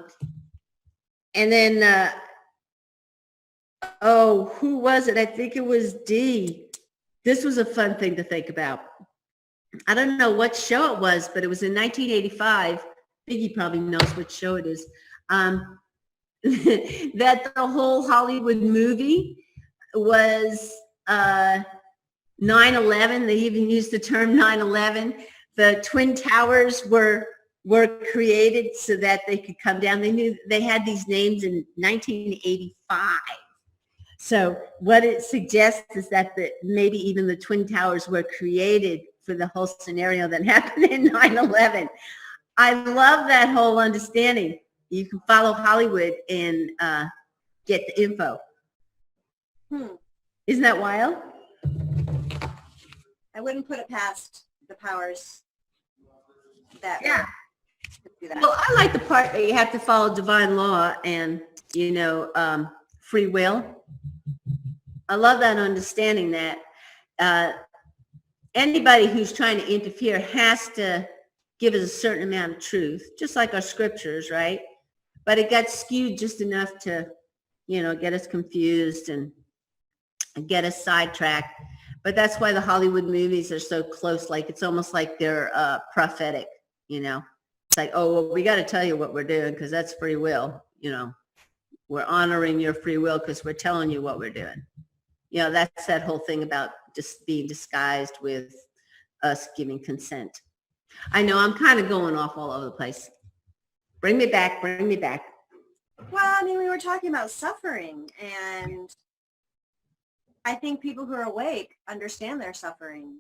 then, who was it? I think it was Dee. This was a fun thing to think about. I don't know what show it was, but it was in 1985. Biggie probably knows what show it is. That the whole Hollywood movie was 9/11. They even used the term 9/11. The Twin Towers were created so that they could come down. They knew they had these names in 1985. So what it suggests is that maybe even the Twin Towers were created for the whole scenario that happened in 9/11. I love that whole understanding. You can follow Hollywood and get the info. Isn't that wild? I wouldn't put it past the powers that do that. Well, I like the part that you have to follow divine law and, free will. I love that understanding that anybody who's trying to interfere has to give us a certain amount of truth, just like our scriptures, right? But it got skewed just enough to, get us confused and get us sidetracked. But that's why the Hollywood movies are so close. Like, it's almost like they're prophetic, It's like, oh, well, we got to tell you what we're doing because that's free will, We're honoring your free will because we're telling you what we're doing. That's that whole thing about just being disguised with us giving consent. I know I'm kind of going off all over the place. Bring me back. Bring me back. Well, I mean, we were talking about suffering, and I think people who are awake understand their suffering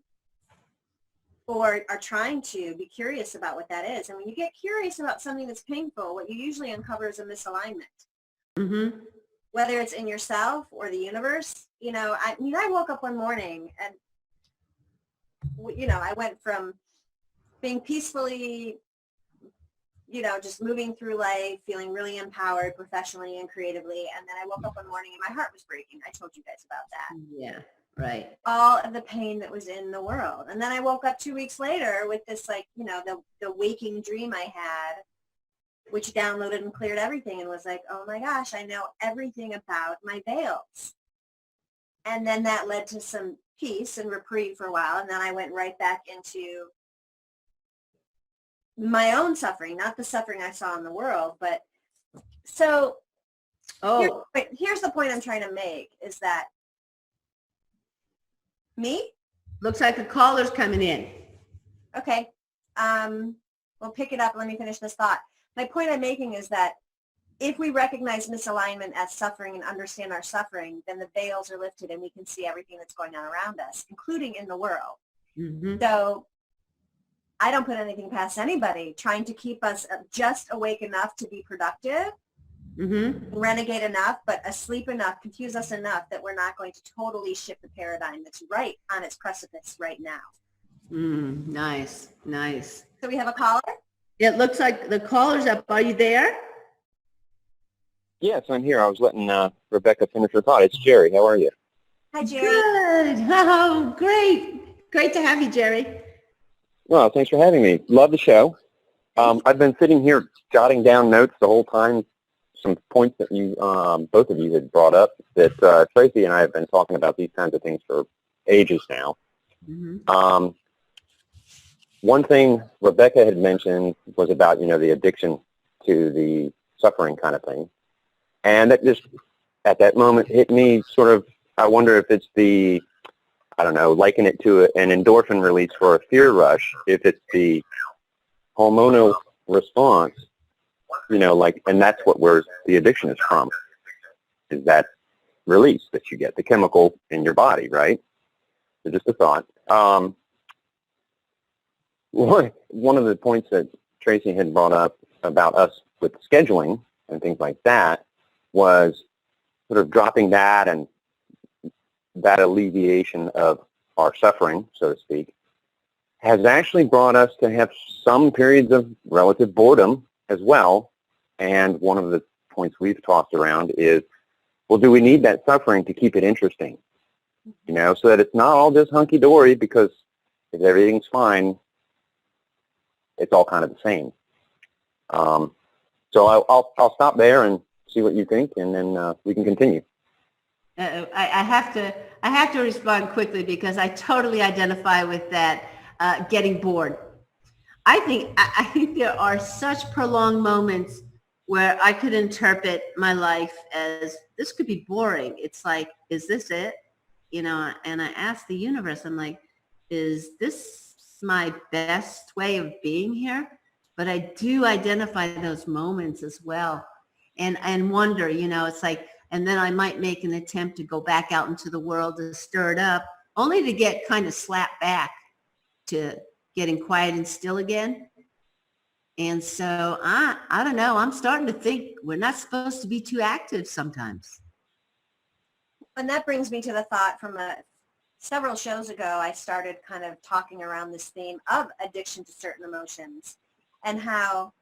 or are trying to be curious about what that is. And when you get curious about something that's painful, what you usually uncover is a misalignment. Mm-hmm. Whether it's in yourself or the universe. You know, I woke up one morning and, you know, I went from being peacefully, you know, just moving through life, feeling really empowered professionally and creatively. And then I woke up one morning and my heart was breaking. I told you guys about that. Yeah, right. All of the pain that was in the world. And then I woke up 2 weeks later with this, like, you know, the waking dream I had, which downloaded and cleared everything and was like, oh my gosh, I know everything about my veils. And then that led to some peace and reprieve for a while. And then I went right back into my own suffering, not the suffering I saw in the world. But so here's the point I'm trying to make is that me? Looks like a caller's coming in. Okay. We'll pick it up. Let me finish this thought. My point I'm making is that if we recognize misalignment as suffering and understand our suffering, then the veils are lifted and we can see everything that's going on around us, including in the world. Mm-hmm. So I don't put anything past anybody trying to keep us just awake enough to be productive, Mm-hmm. renegade enough, but asleep enough, confuse us enough that we're not going to totally shift the paradigm that's right on its precipice right now. Nice, nice. So we have a caller? It looks like the caller's up. Are you there? Yes, I'm here. I was letting Rebecca finish her thought. It's Jerry. How are you? Hi, Jerry. Good. Oh, great. Great to have you, Jerry. Well, thanks for having me. Love the show. I've been sitting here jotting down notes the whole time, some points that you, both of you had brought up that Tracy and I have been talking about these kinds of things for ages now. Mm-hmm. One thing Rebecca had mentioned was about, you know, the addiction to the suffering kind of thing. And that just, at that moment, hit me sort of, I wonder if it's the, I don't know, liken it to an endorphin release for a fear rush, if it's the hormonal response, you know, like, and that's what the addiction is from, is that release that you get, the chemical in your body, right? So just a thought. One of the points that Tracy had brought up about us with scheduling and things like that was sort of dropping that and that alleviation of our suffering, so to speak, has actually brought us to have some periods of relative boredom as well. And one of the points we've tossed around is, well, do we need that suffering to keep it interesting? You know, so that it's not all just hunky-dory, because if everything's fine, it's all kind of the same. So I'll stop there and see what you think, and then we can continue. I have to respond quickly because I totally identify with that getting bored. I think there are such prolonged moments where I could interpret my life as this could be boring. It's like, is this it? You know, and I asked the universe, I'm like, is this my best way of being here? But I do identify those moments as well and wonder, you know, it's like, and then I might make an attempt to go back out into the world to stir it up, only to get kind of slapped back to getting quiet and still again. And so I don't know, I'm starting to think we're not supposed to be too active sometimes. And that brings me to the thought from several shows ago, I started kind of talking around this theme of addiction to certain emotions and how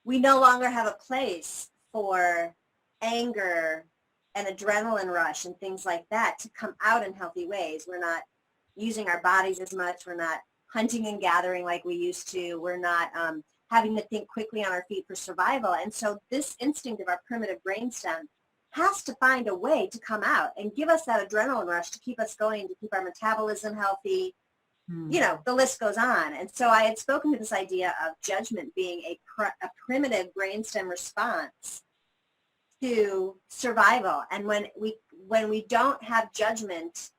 we no longer have a place for anger and adrenaline rush and things like that to come out in healthy ways. We're not using our bodies as much. We're not hunting and gathering like we used to. We're not having to think quickly on our feet for survival. And so this instinct of our primitive brainstem has to find a way to come out and give us that adrenaline rush to keep us going, to keep our metabolism healthy. You know, the list goes on. And so I had spoken to this idea of judgment being a primitive brainstem response to survival. And when we don't have judgment,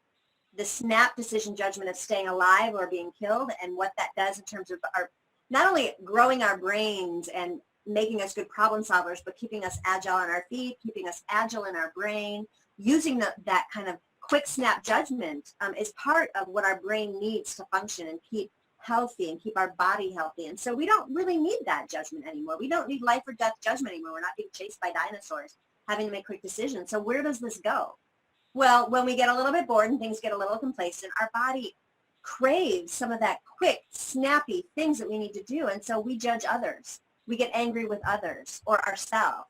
the snap decision judgment of staying alive or being killed, and what that does in terms of our, not only growing our brains and making us good problem solvers, but keeping us agile on our feet, keeping us agile in our brain, using that kind of quick snap judgment is part of what our brain needs to function and keep healthy and keep our body healthy. And so we don't really need that judgment anymore. We don't need life or death judgment anymore. We're not being chased by dinosaurs, having to make quick decisions. So where does this go? Well, when we get a little bit bored and things get a little complacent, our body craves some of that quick, snappy things that we need to do. And so we judge others. We get angry with others or ourselves.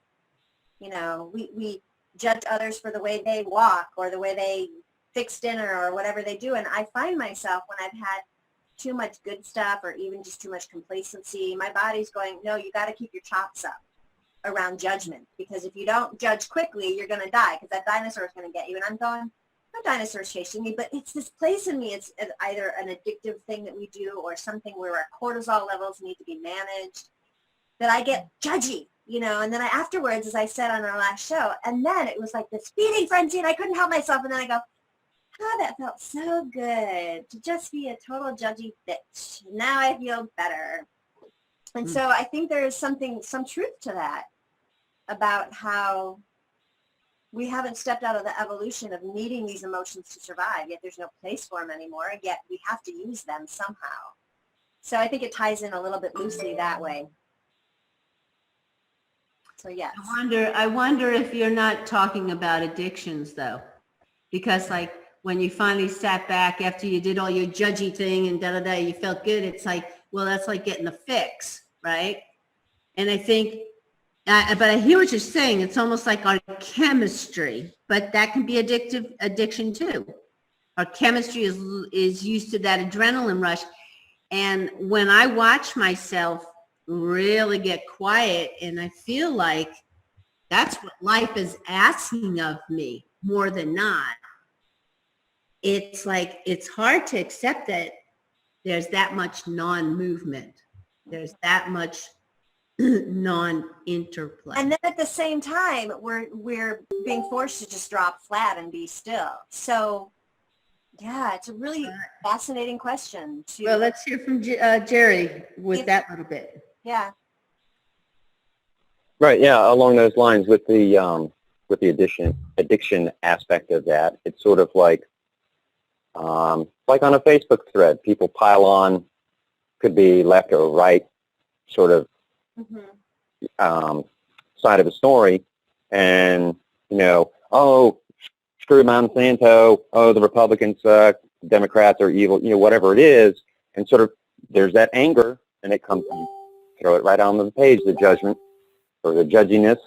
You know, we judge others for the way they walk or the way they fix dinner or whatever they do. And I find myself when I've had too much good stuff or even just too much complacency, my body's going, no, you got to keep your chops up around judgment, because if you don't judge quickly, you're going to die, because that dinosaur is going to get you. And I'm going, no dinosaur's chasing me, but it's this place in me. It's either an addictive thing that we do or something where our cortisol levels need to be managed, that I get judgy, you know. And then afterwards, as I said on our last show, and then it was like this feeding frenzy and I couldn't help myself. And then I go, oh, that felt so good to just be a total judgy bitch. Now I feel better. And so I think there is some truth to that about how we haven't stepped out of the evolution of needing these emotions to survive, yet there's no place for them anymore, and yet we have to use them somehow. So I think it ties in a little bit loosely that way. So yes. I wonder if you're not talking about addictions though, because like when you finally sat back after you did all your judgy thing and da-da-da, you felt good. It's like, well, that's like getting a fix, right? And I think, but I hear what you're saying. It's almost like our chemistry, but that can be addiction too. Our chemistry is used to that adrenaline rush. And when I watch myself really get quiet and I feel like that's what life is asking of me more than not, it's like, it's hard to accept that there's that much non-movement. There's that much non-interplay. And then at the same time, we're being forced to just drop flat and be still. So yeah, it's a really fascinating question. Well, let's hear from Jerry with that little bit. Yeah. Right. Yeah. Along those lines, with the addiction aspect of that, it's sort of like on a Facebook thread, people pile on, could be left or right, sort of side of a story, and oh, screw Monsanto, oh, the Republicans suck, Democrats are evil, whatever it is, and sort of there's that anger, and it comes, throw it right onto the page, the judgment, or the judgy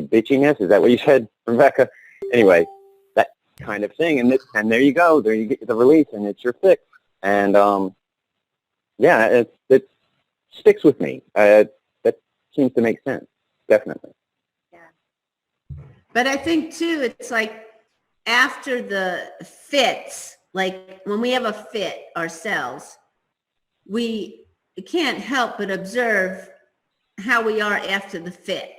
bitchiness. Is that what you said, Rebecca? Anyway, that kind of thing, and there you go, there you get the release, and it's your fix, and yeah, it sticks with me. That seems to make sense, definitely. Yeah. But I think too, it's like after the fits, like when we have a fit ourselves, we can't help but observe how we are after the fit.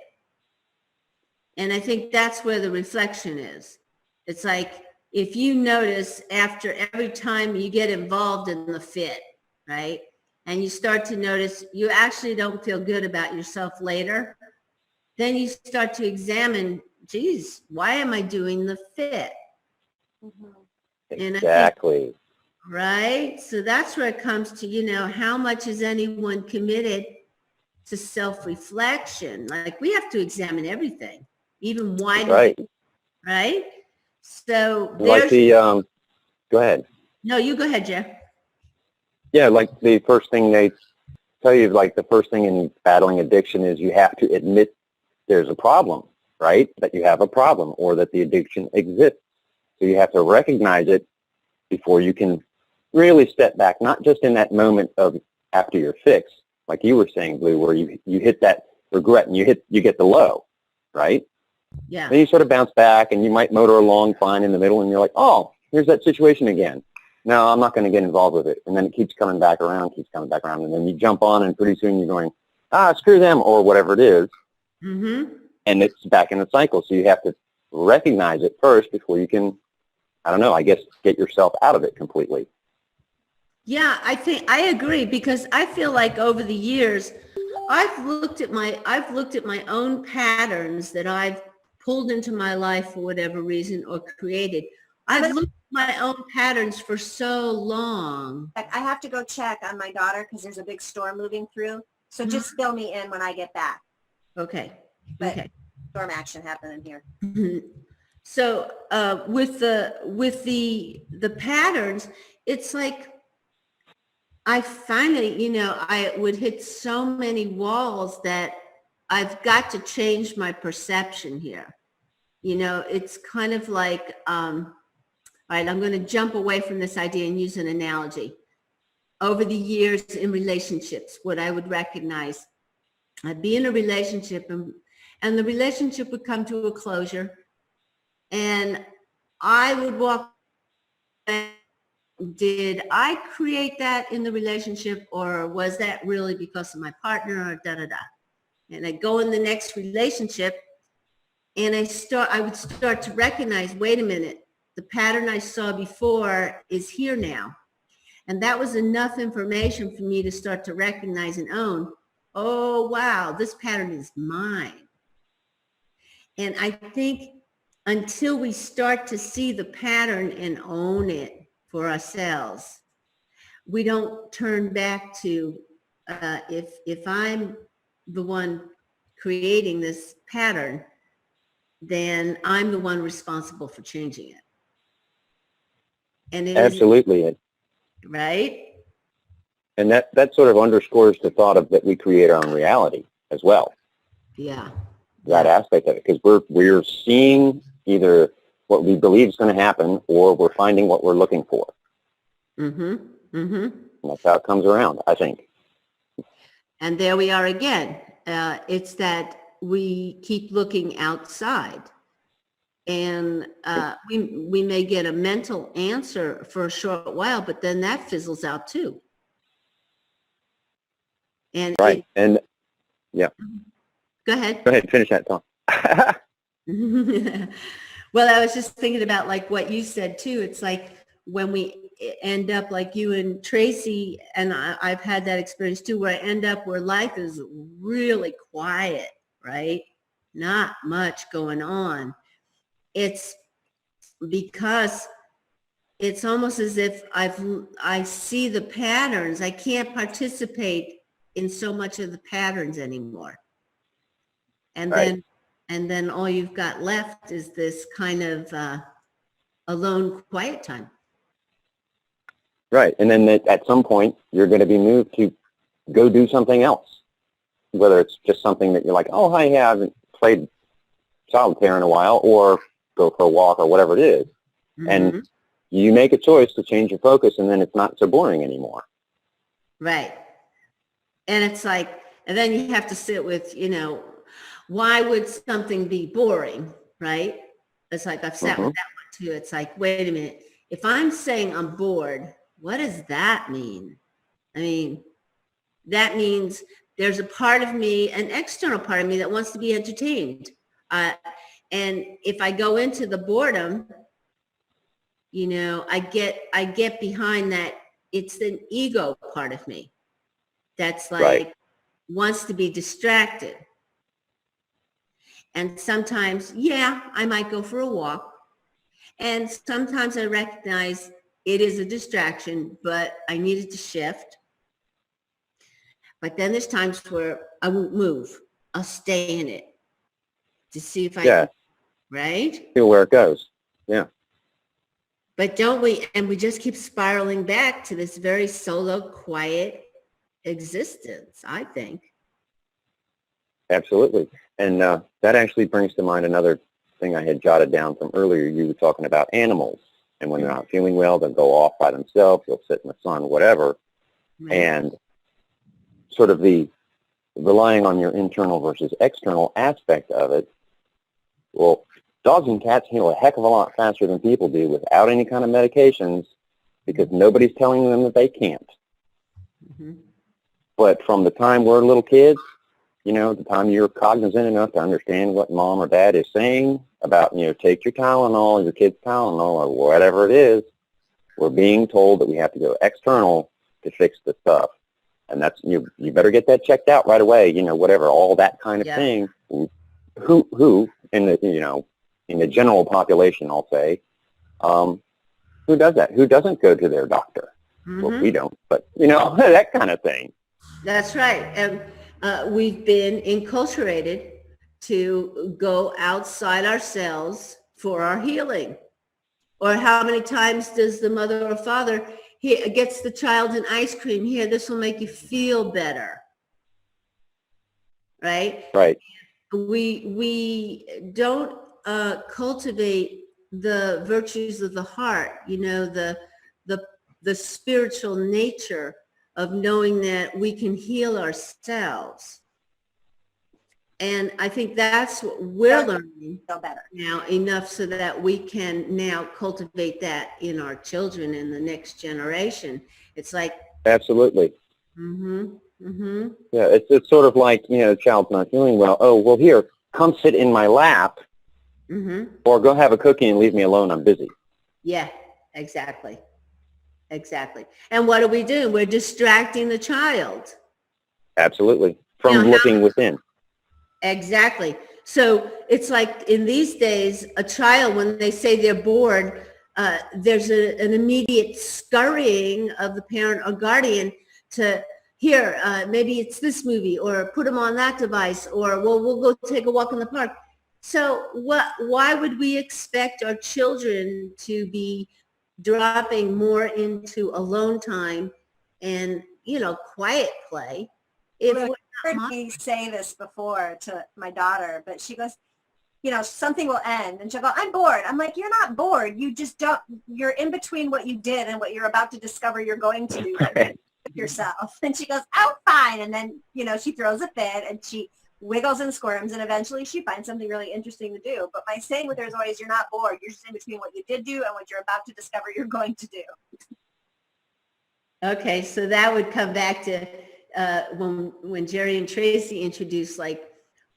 And I think that's where the reflection is. It's like, if you notice after every time you get involved in the fit, right? And you start to notice you actually don't feel good about yourself later, then you start to examine, geez, why am I doing the fit? Exactly. Right? So that's where it comes to, how much is anyone committed to self-reflection? Like, we have to examine everything, even why. Right. Right? So like go ahead. No, you go ahead, Jeff. Yeah, like the first thing they tell you, like the first thing in battling addiction is you have to admit there's a problem, right? That you have a problem or that the addiction exists. So you have to recognize it before you can really step back, not just in that moment of after your fix, like you were saying, Blue, where you hit that regret and you get the low, right? Yeah. Then you sort of bounce back and you might motor along fine in the middle and you're like, oh, here's that situation again. No, I'm not going to get involved with it. And then it keeps coming back around. And then you jump on and pretty soon you're going, screw them or whatever it is. Mm-hmm. And it's back in the cycle. So you have to recognize it first before you can I don't know, I guess get yourself out of it completely. Yeah, I think I agree, because I feel like over the years, I've looked at my own patterns that I've pulled into my life for whatever reason or created. I've looked at my own patterns for so long. I have to go check on my daughter because there's a big storm moving through. So just fill me in when I get back. Okay. But Okay. storm action happening here. So with the patterns, it's like I finally, I would hit so many walls that I've got to change my perception here. It's kind of like, all right, I'm going to jump away from this idea and use an analogy. Over the years in relationships, what I would recognize, I'd be in a relationship and the relationship would come to a closure, and I would walk away. Did I create that in the relationship, or was that really because of my partner, or da-da-da? And I go in the next relationship and I would start to recognize, wait a minute, the pattern I saw before is here now. And that was enough information for me to start to recognize and own, oh, wow, this pattern is mine. And I think until we start to see the pattern and own it for ourselves, we don't turn back to, if I'm the one creating this pattern, then I'm the one responsible for changing it. And it Absolutely. is, right? And that sort of underscores the thought of that we create our own reality as well. Yeah. That aspect of it, because we're seeing either what we believe is going to happen, or we're finding what we're looking for. Mm-hmm. Mm-hmm. And that's how it comes around, I think. And there we are again. It's that we keep looking outside, and we may get a mental answer for a short while, but then that fizzles out too. And Right. And yeah. Go ahead. Go ahead, finish that, Tom. Well, I was just thinking about like what you said too. It's like when we end up like you and Tracy, and I've had that experience too, where I end up where life is really quiet, right? Not much going on. It's because it's almost as if I see the patterns. I can't participate in so much of the patterns anymore. And Right. then all you've got left is this kind of alone quiet time. Right. And then at some point, you're going to be moved to go do something else, whether it's just something that you're like, oh, I haven't played solitaire in a while, or go for a walk, or whatever it is. Mm-hmm. And you make a choice to change your focus, and then it's not so boring anymore. Right. And it's like, and then you have to sit with, why would something be boring, right? It's like, I've sat with that one too. It's like, wait a minute. If I'm saying I'm bored, what does that mean? I mean, that means there's a part of me, an external part of me, that wants to be entertained. And if I go into the boredom, I get behind that. It's an ego part of me that's like, Right. wants to be distracted. And sometimes, I might go for a walk. And sometimes I recognize it is a distraction, but I needed to shift. But then there's times where I won't move. I'll stay in it to see if I can, right? Feel where it goes. Yeah. But don't we? And we just keep spiraling back to this very solo, quiet existence, I think. Absolutely. And that actually brings to mind another thing I had jotted down from earlier. You were talking about animals. And when they're not feeling well, they'll go off by themselves. They'll sit in the sun, whatever. Right. And sort of the relying on your internal versus external aspect of it. Well, dogs and cats heal a heck of a lot faster than people do without any kind of medications, because nobody's telling them that they can't. Mm-hmm. But from the time we're little kids, the time you're cognizant enough to understand what mom or dad is saying about, take your Tylenol, your kid's Tylenol, or whatever it is, we're being told that we have to go external to fix the stuff. And that's, you better get that checked out right away, whatever, all that kind of thing. Who in the, in the general population, I'll say, who does that? Who doesn't go to their doctor? Well, we don't, but, that kind of thing. That's right. And we've been enculturated to go outside ourselves for our healing. Or how many times does the mother or father gets the child an ice cream? Here, this will make you feel better. Right? Right. We don't cultivate the virtues of the heart, the spiritual nature of knowing that we can heal ourselves. And I think that's what we're learning now enough so that we can now cultivate that in our children in the next generation. It's like. Absolutely. Yeah, it's sort of like, the child's not feeling well. Oh, well, here, come sit in my lap, or go have a cookie and leave me alone. I'm busy. Yeah, exactly. And what do? We're distracting the child. Absolutely. From looking within. Exactly. So it's like in these days, a child, when they say they're bored, there's an immediate scurrying of the parent or guardian to, here, maybe it's this movie, or put them on that device, or we'll go take a walk in the park. So why would we expect our children to be dropping more into alone time and, quiet play? If you heard me say this before to my daughter, but she goes, something will end, and she'll go, I'm bored. I'm like, you're not bored. You just don't, you're in between what you did and what you're about to discover you're going to do with yourself. And she goes, oh, fine. And then, she throws a fit and she wiggles and squirms, and eventually she finds something really interesting to do. But my saying with her is always, you're not bored. You're just in between what you did do and what you're about to discover you're going to do. Okay, so that would come back to when Jerry and Tracy introduced, like,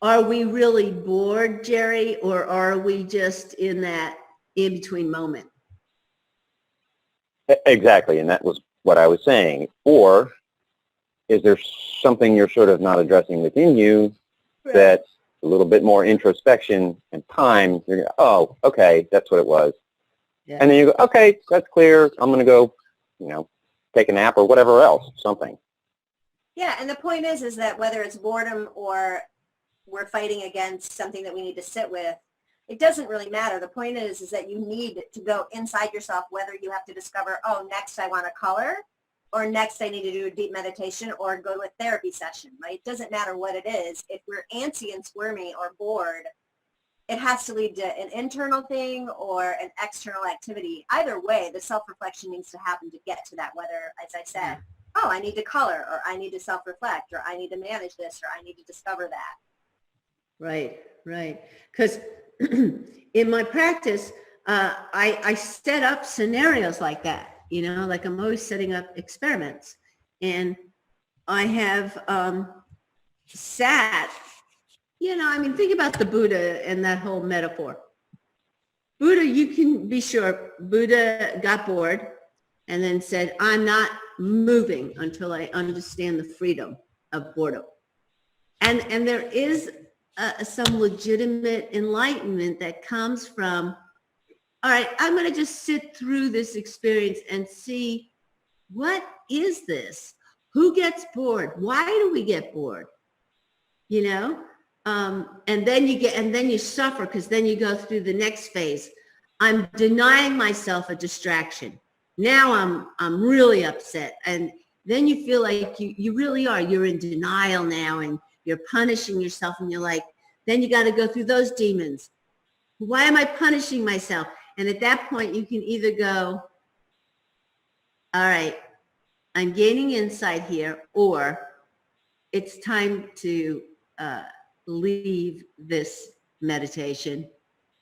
are we really bored, Jerry, or are we just in that in-between moment? Exactly, and that was what I was saying. Or is there something you're sort of not addressing within you that's a little bit more introspection and time? You're going, oh, okay, that's what it was. Yeah. And then you go, okay, that's clear. I'm going to go, take a nap or whatever else, something. Yeah, and the point is that whether it's boredom or we're fighting against something that we need to sit with, it doesn't really matter. The point is that you need to go inside yourself, whether you have to discover, oh, next I want to color, or next I need to do a deep meditation or go to a therapy session, right? It doesn't matter what it is. If we're antsy and squirmy or bored, it has to lead to an internal thing or an external activity. Either way, the self-reflection needs to happen to get to that, whether, as I said, oh, I need to color, or I need to self-reflect, or I need to manage this, or I need to discover that. Right. Because in my practice, I set up scenarios like that, like I'm always setting up experiments. And I have sat, think about the Buddha and that whole metaphor. Buddha, you can be sure, Buddha got bored and then said, I'm not moving until I understand the freedom of boredom. And there is some legitimate enlightenment that comes from, all right, I'm going to just sit through this experience and see, what is this? Who gets bored? Why do we get bored? And then you suffer, because then you go through the next phase. I'm denying myself a distraction. Now I'm really upset. And then you feel like you really are. You're in denial now, and you're punishing yourself, and you're like, then you got to go through those demons. Why am I punishing myself? And at that point, you can either go, all right, I'm gaining insight here, or it's time to leave this meditation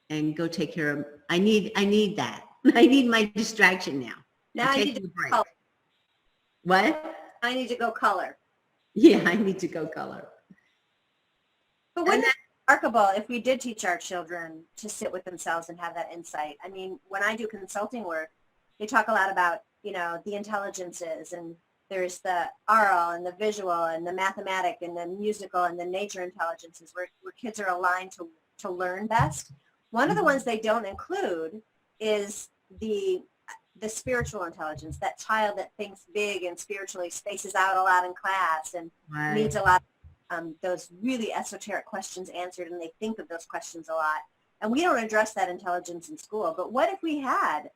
and go take care of, I need that. I need my distraction now. Now I need to color. What? I need to go color. Yeah, I need to go color. But wouldn't it be remarkable if we did teach our children to sit with themselves and have that insight? I mean, when I do consulting work, they talk a lot about, the intelligences, and there's the oral and the visual and the mathematic and the musical and the nature intelligences where kids are aligned to learn best. One of the ones they don't include is the spiritual intelligence, that child that thinks big and spiritually spaces out a lot in class and needs a lot of those really esoteric questions answered, and they think of those questions a lot. And we don't address that intelligence in school. But what if we had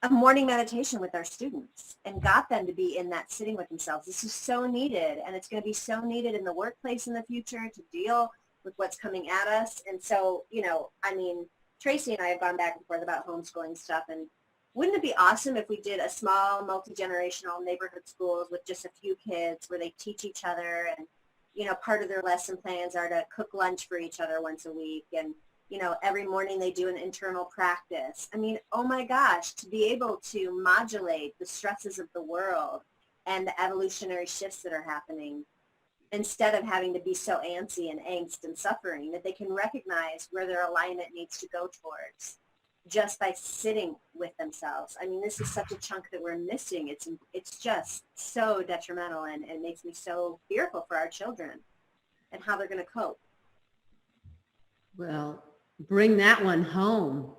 a morning meditation with our students and got them to be in that sitting with themselves? This is so needed, and it's going to be so needed in the workplace in the future to deal with what's coming at us. And so, Tracy and I have gone back and forth about homeschooling stuff, and wouldn't it be awesome if we did a small multi-generational neighborhood schools with just a few kids where they teach each other, and, part of their lesson plans are to cook lunch for each other once a week, and, every morning they do an internal practice. I mean, oh my gosh, to be able to modulate the stresses of the world and the evolutionary shifts that are happening, instead of having to be so antsy and angst and suffering, that they can recognize where their alignment needs to go towards just by sitting with themselves. I mean, this is such a chunk that we're missing. It's just so detrimental, and it makes me so fearful for our children and how they're going to cope. Well, bring that one home.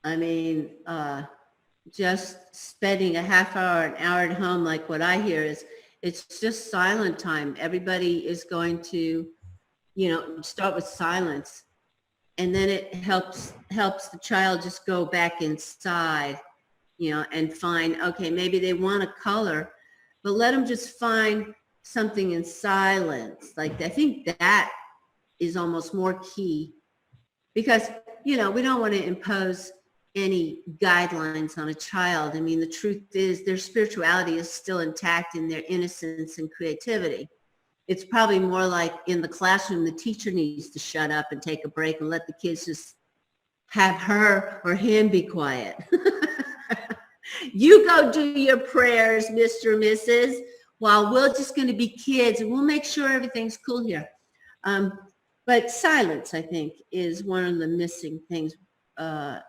I mean, just spending a half hour, an hour at home, like what I hear is, it's just silent time. Everybody is going to, start with silence. And then it helps the child just go back inside, and find, okay, maybe they want to color, but let them just find something in silence. Like, I think that is almost more key, because, we don't want to impose any guidelines on a child. I mean, the truth is their spirituality is still intact in their innocence and creativity. It's probably more like in the classroom, the teacher needs to shut up and take a break and let the kids just have her or him be quiet. You go do your prayers, Mr. and Mrs., while we're just going to be kids, and we'll make sure everything's cool here. But silence, I think, is one of the missing things to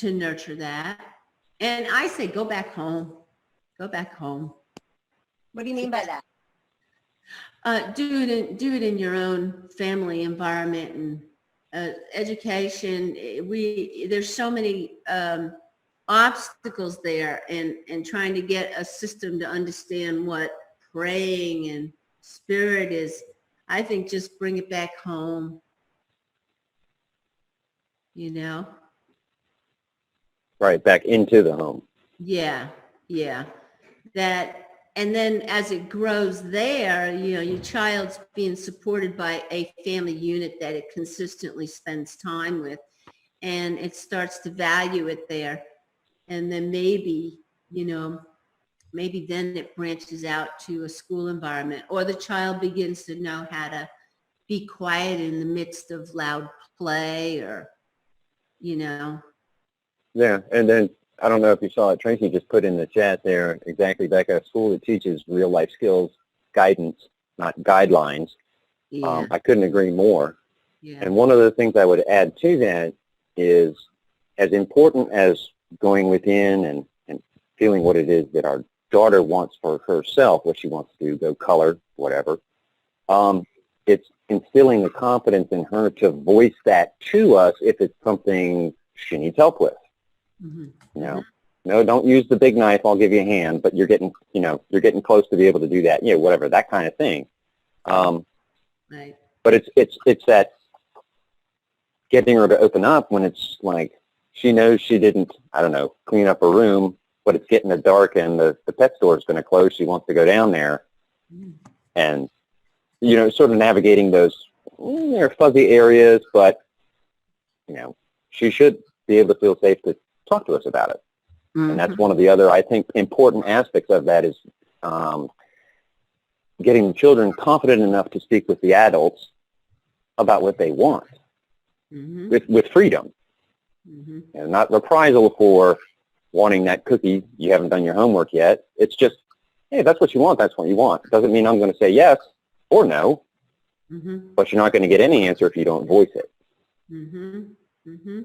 nurture that. And I say, go back home. Go back home. What do you mean by that? Do it in your own family environment and education. There's so many obstacles there, and trying to get a system to understand what praying and spirit is. I think just bring it back home. Right, back into the home. Yeah. That, and then as it grows there, your child's being supported by a family unit that it consistently spends time with, and it starts to value it there. And then maybe then it branches out to a school environment, or the child begins to know how to be quiet in the midst of loud play, or, Yeah, and then I don't know if you saw it, Tracy just put in the chat there, exactly, Becca, a school that teaches real life skills, guidance, not guidelines. Yeah. I couldn't agree more. Yeah. And one of the things I would add to that is, as important as going within and feeling what it is that our daughter wants for herself, what she wants to do, go color, whatever, it's instilling the confidence in her to voice that to us if it's something she needs help with. Mm-hmm. No, don't use the big knife, I'll give you a hand, but you're getting close to be able to do that, whatever, that kind of thing. Right. But it's that getting her to open up when it's like she knows she didn't, I don't know, clean up her room, but it's getting dark and the pet store is going to close. She wants to go down there, and sort of navigating those fuzzy areas, but she should be able to feel safe to talk to us about it. Mm-hmm. And that's one of the other, I think, important aspects of that is getting the children confident enough to speak with the adults about what they want, mm-hmm. with freedom, mm-hmm. and not reprisal for wanting that cookie. You haven't done your homework yet. It's just, hey, that's what you want. That's what you want. It doesn't mean I'm going to say yes or no. Mm-hmm. but you're not going to get any answer if you don't voice it. Mm-hmm. Mm-hmm.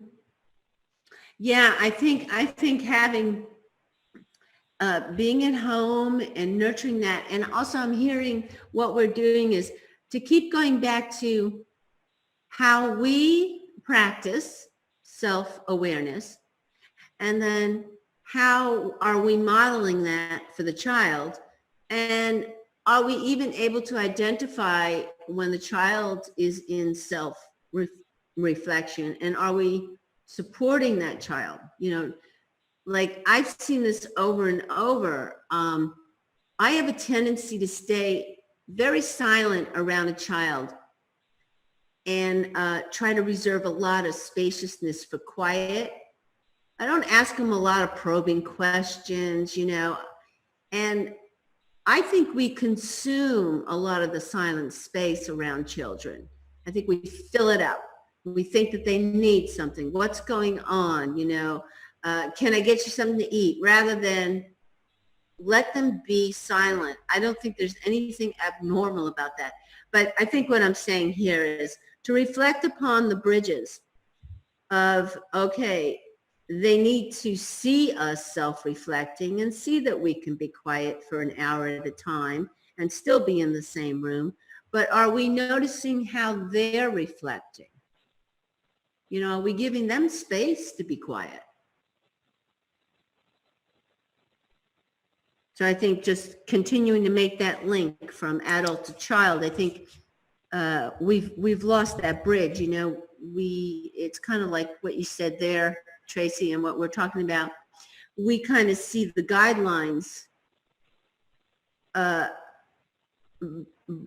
Yeah, I think having being at home and nurturing that, and also I'm hearing what we're doing is to keep going back to how we practice self-awareness, and then how are we modeling that for the child, and are we even able to identify when the child is in self-reflection, and are we supporting that child? You know, like I've seen this over and over. I have a tendency to stay very silent around a child and try to reserve a lot of spaciousness for quiet. I don't ask them a lot of probing questions, you know, and I think we consume a lot of the silent space around children. I think we fill it up. We think that they need something. What's going on, you know? Can I get you something to eat? Rather than let them be silent. I don't think there's anything abnormal about that. But I think what I'm saying here is to reflect upon the bridges of, okay, they need to see us self-reflecting and see that we can be quiet for an hour at a time and still be in the same room. But are we noticing how they're reflecting? You know, are we giving them space to be quiet? So I think just continuing to make that link from adult to child, I think we've lost that bridge. You know, it's kind of like what you said there, Tracy, and what we're talking about. We kind of see the guidelines,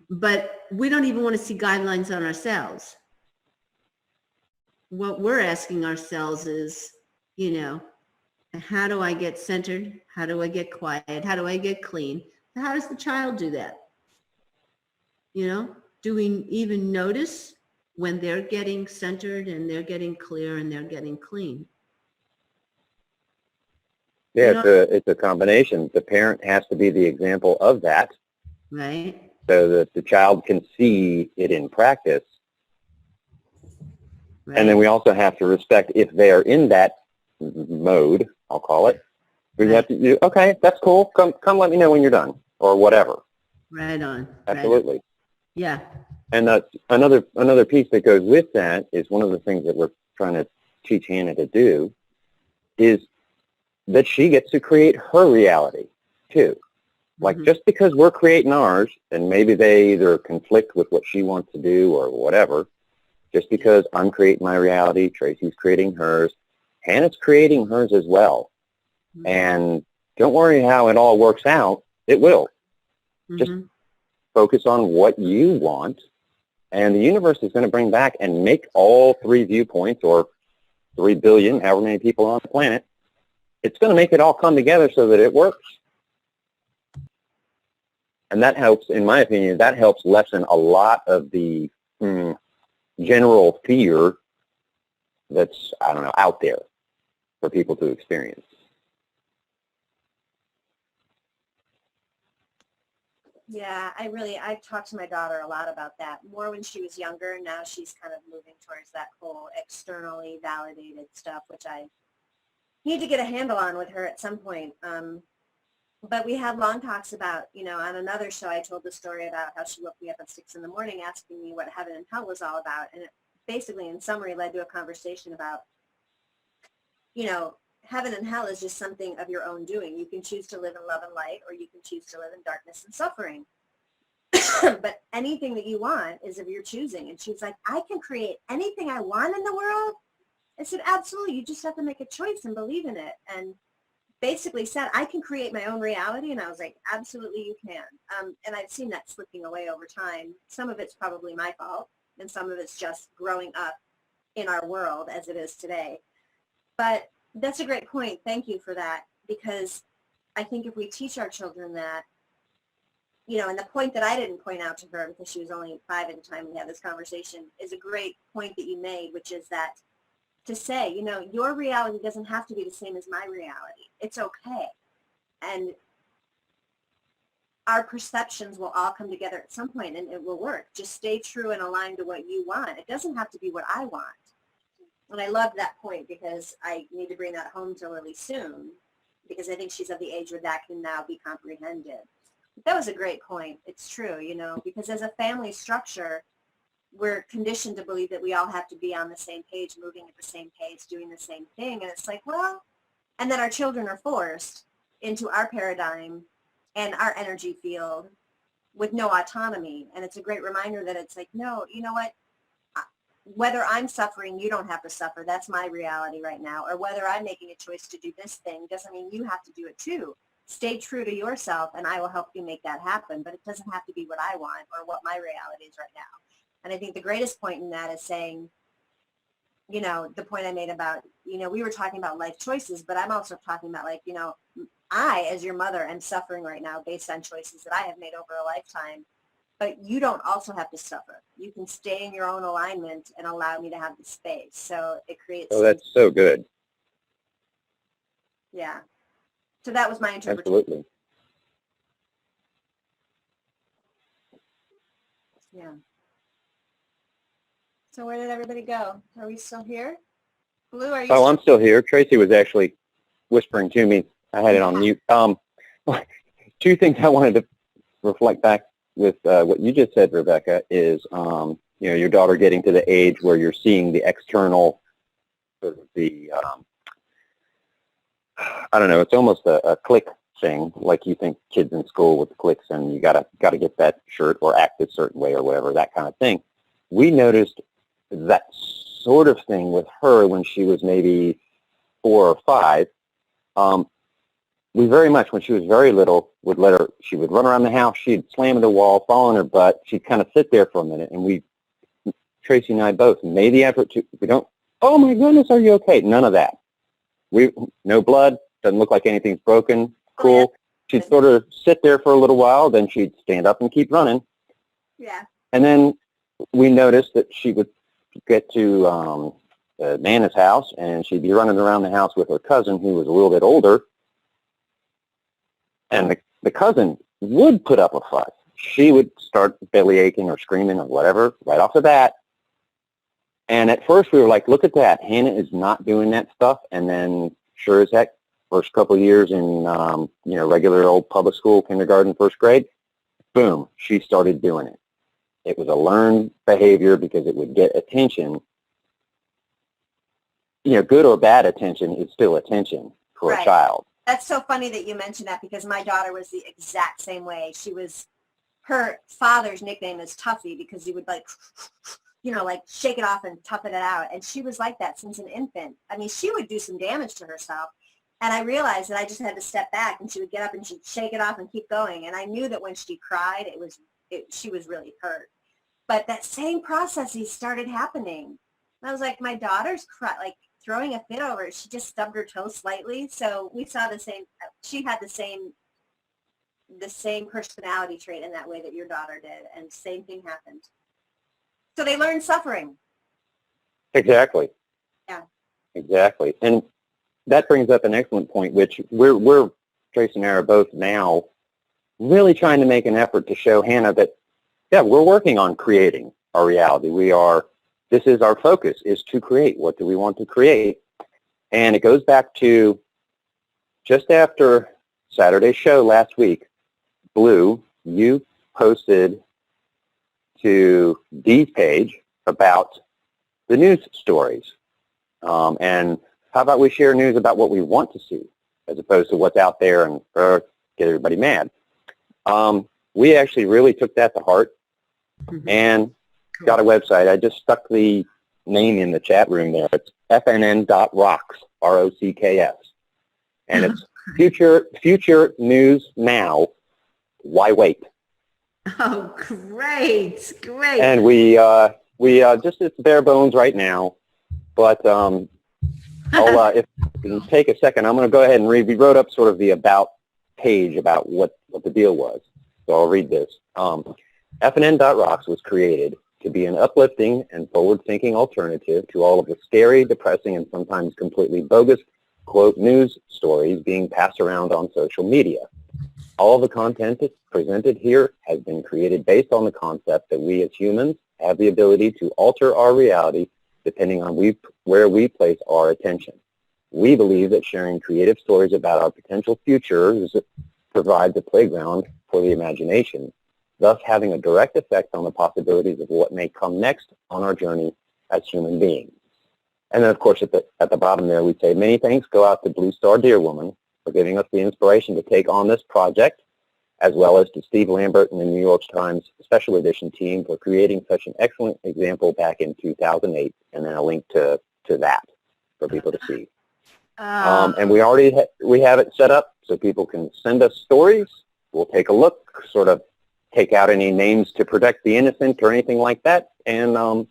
but we don't even want to see guidelines on ourselves. What we're asking ourselves is, you know, how do I get centered? How do I get quiet? How do I get clean? How does the child do that? You know, do we even notice when they're getting centered and they're getting clear and they're getting clean? Yeah, You know, it's a combination. The parent has to be the example of that, right? so that the child can see it in practice. Right. And then we also have to respect if they're in that mode, I'll call it. We have to do, okay, that's cool. Come let me know when you're done or whatever. Right on. Absolutely. Right on. Yeah. And another piece that goes with that is one of the things that we're trying to teach Hannah to do is that she gets to create her reality too. Like just because we're creating ours and maybe they either conflict with what she wants to do or whatever, just because I'm creating my reality, Tracy's creating hers, Hannah's creating hers as well. And don't worry how it all works out. It will. Just focus on what you want, and the universe is going to bring back and make all 3 viewpoints or 3 billion, however many people on the planet, it's going to make it all come together so that it works. And that helps, in my opinion, that helps lessen a lot of the general fear that's, I don't know, out there for people to experience. Yeah, I've talked to my daughter a lot about that, more when she was younger. Now she's kind of moving towards that whole externally validated stuff, which I need to get a handle on with her at some point. But we had long talks about, you know, on another show, I told the story about how she woke me up at 6 a.m. asking me what heaven and hell was all about. And it basically, in summary, led to a conversation about, you know, heaven and hell is just something of your own doing. You can choose to live in love and light, or you can choose to live in darkness and suffering. But anything that you want is of your choosing. And she was like, I can create anything I want in the world? I said, absolutely. You just have to make a choice and believe in it. And basically said, I can create my own reality. And I was like, absolutely you can. And I've seen that slipping away over time. Some of it's probably my fault, and some of it's just growing up in our world as it is today. But that's a great point. Thank you for that, because I think if we teach our children that, you know, and the point that I didn't point out to her because she was only 5 at the time we had this conversation is a great point that you made, which is that to say, you know, your reality doesn't have to be the same as my reality. It's okay. And our perceptions will all come together at some point and it will work. Just stay true and aligned to what you want. It doesn't have to be what I want. And I love that point because I need to bring that home to Lily soon because I think she's of the age where that can now be comprehended. That was a great point. It's true, you know, because as a family structure, we're conditioned to believe that we all have to be on the same page, moving at the same pace, doing the same thing. And it's like, well, and then our children are forced into our paradigm and our energy field with no autonomy. And it's a great reminder that it's like, no, you know what? Whether I'm suffering, you don't have to suffer. That's my reality right now. Or whether I'm making a choice to do this thing doesn't mean you have to do it too. Stay true to yourself and I will help you make that happen. But it doesn't have to be what I want or what my reality is right now. And I think the greatest point in that is saying, you know, the point I made about, you know, we were talking about life choices, but I'm also talking about like, you know, I, as your mother, am suffering right now based on choices that I have made over a lifetime. But you don't also have to suffer. You can stay in your own alignment and allow me to have the space. So it creates. Oh, that's so good. Yeah. So that was my interpretation. Absolutely. Yeah. So where did everybody go? Are we still here? Blue, are you Oh, still? I'm still here. Tracy was actually whispering to me. I had it on mute. Two things I wanted to reflect back with what you just said, Rebecca, is you know, your daughter getting to the age where you're seeing the external, sort of the I don't know, it's almost a click thing, like you think kids in school with the clicks and you gotta get that shirt or act a certain way or whatever, that kind of thing. We noticed that sort of thing with her when she was maybe 4 or 5. We very much, when she was very little, would let her, she would run around the house, she'd slam into the wall, fall on her butt, she'd kind of sit there for a minute, and we, Tracy and I both, made the effort to, we don't, oh my goodness, are you okay? None of that. No blood, doesn't look like anything's broken, cool. She'd sort of sit there for a little while, then she'd stand up and keep running. Yeah. And then we noticed that she would get to Nana's house, and she'd be running around the house with her cousin, who was a little bit older, and the cousin would put up a fuss. She would start belly aching or screaming or whatever right off the bat. And at first we were like, look at that. Hannah is not doing that stuff. And then sure as heck, first couple of years in, you know, regular old public school, kindergarten, first grade, boom, she started doing it. It was a learned behavior because it would get attention. You know, good or bad attention is still attention for a child. That's so funny that you mentioned that because my daughter was the exact same way. She was, her father's nickname is Tuffy because he would like, you know, like shake it off and tough it out. And she was like that since an infant. I mean, she would do some damage to herself. And I realized that I just had to step back and she would get up and she'd shake it off and keep going. And I knew that when she cried, she was really hurt. But that same processes started happening. And I was like, my daughter's like throwing a fit over it. She just stubbed her toe slightly. So we saw the same, she had the same personality trait in that way that your daughter did. And same thing happened. So they learned suffering. Exactly. Yeah. Exactly. And that brings up an excellent point, which we're Tracy and I are both now really trying to make an effort to show Hannah that, yeah, we're working on creating our reality. This is our focus, is to create. What do we want to create? And it goes back to just after Saturday's show last week, Blue, you posted to Dee's page about the news stories. And how about we share news about what we want to see as opposed to what's out there and get everybody mad. We actually really took that to heart and got a website. I just stuck the name in the chat room there. It's fnn.rocks, R-O-C-K-S. And it's future news now. Why wait? Oh, great, great. And we just, it's bare bones right now. But I'll, if you take a second, I'm going to go ahead and read. We wrote up sort of the about page about what the deal was. So I'll read this. FNN.rocks was created to be an uplifting and forward-thinking alternative to all of the scary, depressing, and sometimes completely bogus, quote, news stories being passed around on social media. All the content presented here has been created based on the concept that we as humans have the ability to alter our reality depending on where we place our attention. We believe that sharing creative stories about our potential futures provides a playground for the imagination, thus having a direct effect on the possibilities of what may come next on our journey as human beings. And then, of course, at the bottom there, we say, many thanks go out to Blue Star Deer Woman for giving us the inspiration to take on this project, as well as to Steve Lambert and the New York Times Special Edition team for creating such an excellent example back in 2008, and then a link to that for people to see. And we already we have it set up so people can send us stories. We'll take a look, sort of take out any names to protect the innocent or anything like that, and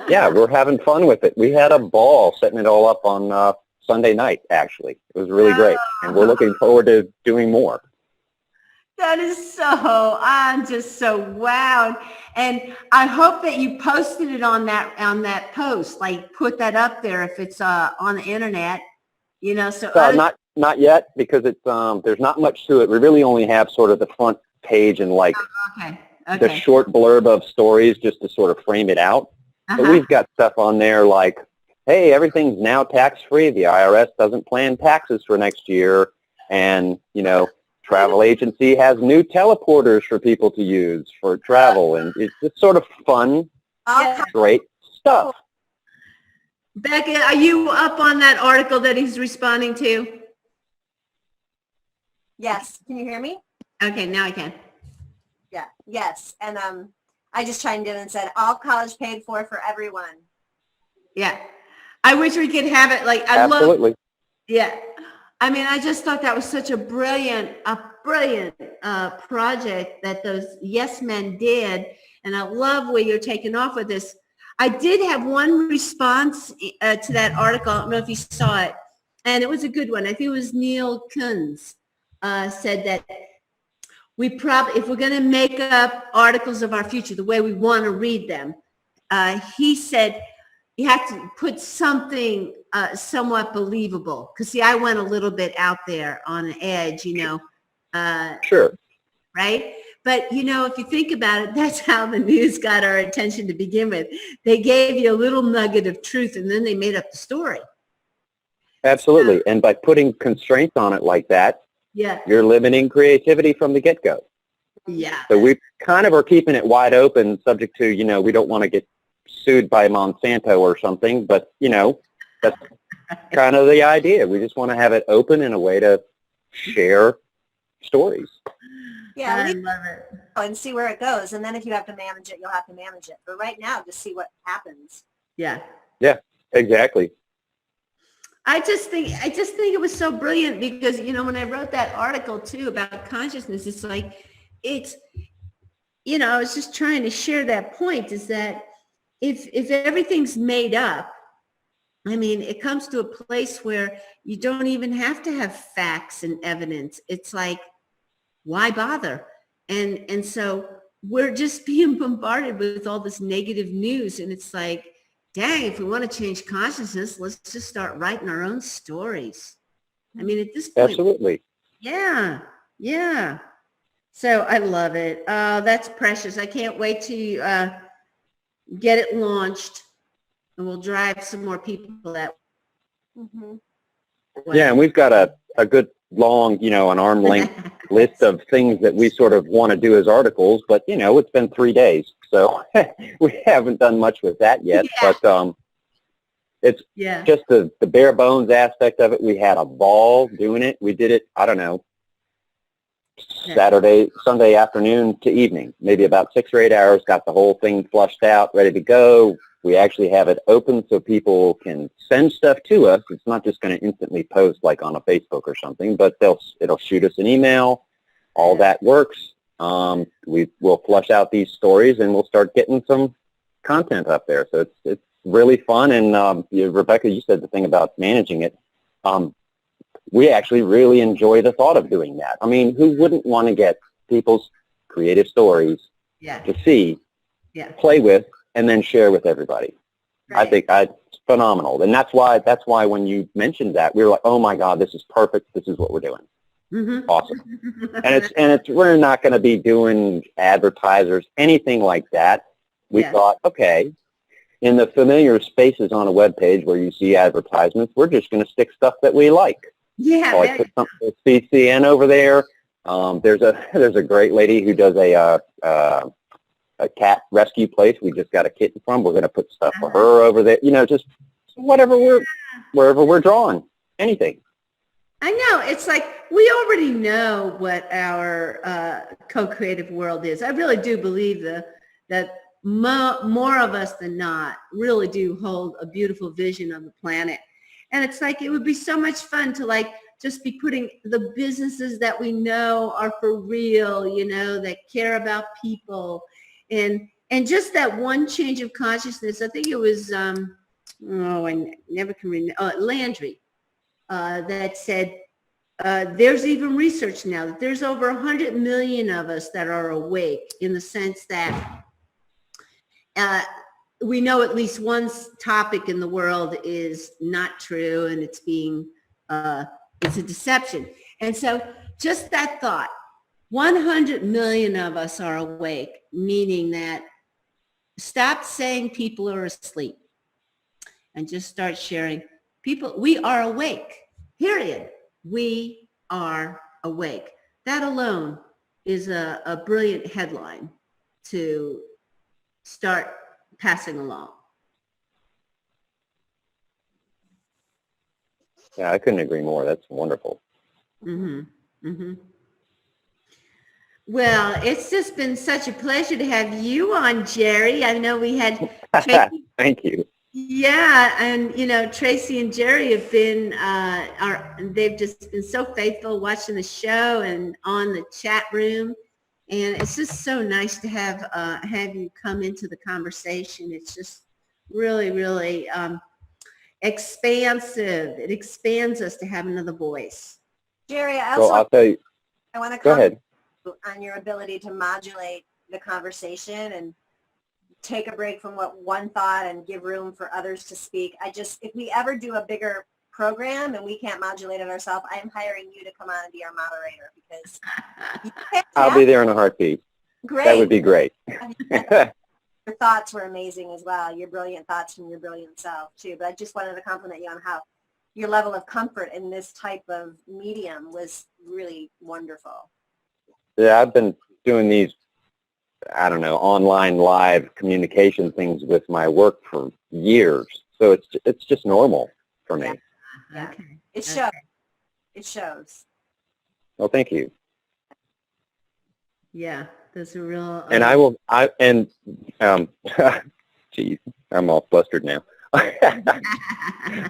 yeah, we're having fun with it. We had a ball setting it all up on Sunday night, actually. It was really great, and we're looking forward to doing more. That is so, I'm just so wowed. And I hope that you posted it on that post, like put that up there if it's on the internet, you know, so. Not yet, because it's there's not much to it. We really only have sort of the front page and like the short blurb of stories just to sort of frame it out. But we've got stuff on there like, hey, everything's now tax-free. The IRS doesn't plan taxes for next year. And, you know, travel agency has new teleporters for people to use for travel. And it's just sort of fun, great stuff. Becca, are you up on that article that he's responding to? Yes. Can you hear me? Okay, now I can. Yeah. Yes. And I just chimed in and said, all college paid for everyone. Yeah. I wish we could have it like, Absolutely. Yeah. I mean, I just thought that was such a brilliant project that those yes men did. And I love where you're taking off with this. I did have one response to that article. I don't know if you saw it. And it was a good one. I think it was Neil Kunz said that if we're going to make up articles of our future the way we want to read them, he said you have to put something somewhat believable. Because, see, I went a little bit out there on an edge, you know. Sure. Right? But, you know, if you think about it, that's how the news got our attention to begin with. They gave you a little nugget of truth, and then they made up the story. Absolutely. And by putting constraints on it like that, yeah, you're limiting creativity from the get-go. Yeah. So we kind of are keeping it wide open, subject to, you know, we don't want to get sued by Monsanto or something, but, you know, that's kind of the idea. We just want to have it open in a way to share stories. Yeah, I love it. and see where it goes. And then if you have to manage it, you'll have to manage it. But right now, just see what happens. Yeah. Yeah, exactly. I just think it was so brilliant because, you know, when I wrote that article too about consciousness, it's like, you know, I was just trying to share that point is that if everything's made up, I mean, it comes to a place where you don't even have to have facts and evidence. It's like, why bother? And so we're just being bombarded with all this negative news. And it's like, dang, if we want to change consciousness, let's just start writing our own stories. I mean, at this point. Absolutely. Yeah. Yeah. So I love it. That's precious. I can't wait to get it launched, and we'll drive some more people that way. Yeah, and we've got a good long, you know, an arm length list of things that we sort of want to do as articles, but, you know, it's been 3 days, so we haven't done much with that yet. Yeah. But it's just the bare bones aspect of it. We had a ball doing it. We did it, I don't know, Sunday afternoon to evening, maybe about 6 or 8 hours, got the whole thing flushed out, ready to go. We actually have it open so people can send stuff to us. It's not just going to instantly post like on a Facebook or something, but it'll shoot us an email. All that works. We'll flush out these stories and we'll start getting some content up there. So it's really fun. And Rebecca, you said the thing about managing it. We actually really enjoy the thought of doing that. I mean, who wouldn't want to get people's creative stories to see, play with, and then share with everybody? Right. I think it's phenomenal. And that's why when you mentioned that, we were like, oh my God, this is perfect. This is what we're doing. Mm-hmm. Awesome. And we're not going to be doing advertisers, anything like that. We Yeah. thought, okay, in the familiar spaces on a web page where you see advertisements, we're just going to stick stuff that we like. Yeah. So I put something with CCN over there. There's a great lady who does a cat rescue place. We just got a kitten from. We're going to put stuff for her over there. You know, just wherever we're drawn, anything. I know. It's like we already know what our co-creative world is. I really do believe that more of us than not really do hold a beautiful vision of the planet. And it's like it would be so much fun to like just be putting the businesses that we know are for real, you know, that care about people. And just that one change of consciousness. I think it was, I never can remember, Landry. That said, there's even research now that there's over 100 million of us that are awake, in the sense that we know at least one topic in the world is not true, and it's being, it's a deception. And so just that thought, 100 million of us are awake, meaning that stop saying people are asleep and just start sharing. People, we are awake, period. We are awake. That alone is a brilliant headline to start passing along. Yeah, I couldn't agree more. That's wonderful. Mm-hmm. Mm-hmm. Well, it's just been such a pleasure to have you on, Jerry. I know we had Tracy. Thank you. Yeah, and you know, Tracy and Jerry have been they've just been so faithful watching the show and on the chat room, and it's just so nice to have you come into the conversation. It's just really, really expansive. It expands us to have another voice. Jerry, I Well, also I'll tell you. I want to Go comment ahead. on your ability to modulate the conversation and take a break from what one thought and give room for others to speak. If we ever do a bigger program and we can't modulate it ourselves, I am hiring you to come on and be our moderator, because I'll be there in a heartbeat. Great. That would be great. Your thoughts were amazing as well. Your brilliant thoughts from your brilliant self too. But I just wanted to compliment you on how your level of comfort in this type of medium was really wonderful. Yeah, I've been doing these, I don't know, online live communication things with my work for years. So it's just normal for me. Yeah. Okay. It shows. It shows. Well, thank you. Yeah, that's a real. Geez, I'm all flustered now.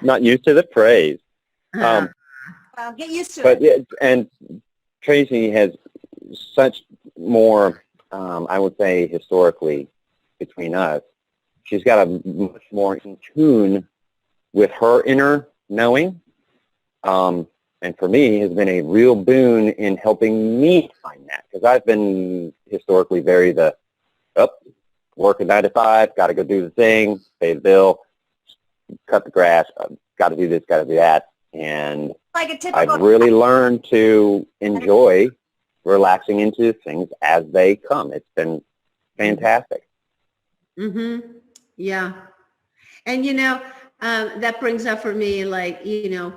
Not used to the praise. Well, get used to But it. yeah, and Tracy has such more, I would say, historically between us. She's got a much more in tune with her inner knowing. And for me, has been a real boon in helping me find that. Because I've been historically very working 9 to 5, got to go do the thing, pay the bill, cut the grass, got to do this, got to do that. And Like a typical. I've really learned to enjoy relaxing into things as they come. It's been fantastic. Mm-hmm. Yeah. And, you know, that brings up for me, like, you know,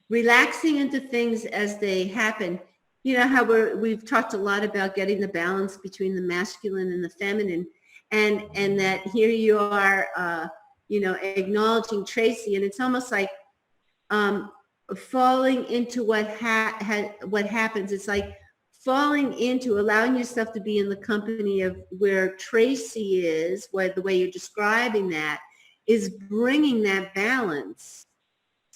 relaxing into things as they happen. You know how we've talked a lot about getting the balance between the masculine and the feminine, and that here you are, you know, acknowledging Tracy, and it's almost like falling into what happens. It's like falling into allowing yourself to be in the company of where Tracy is, where the way you're describing that is bringing that balance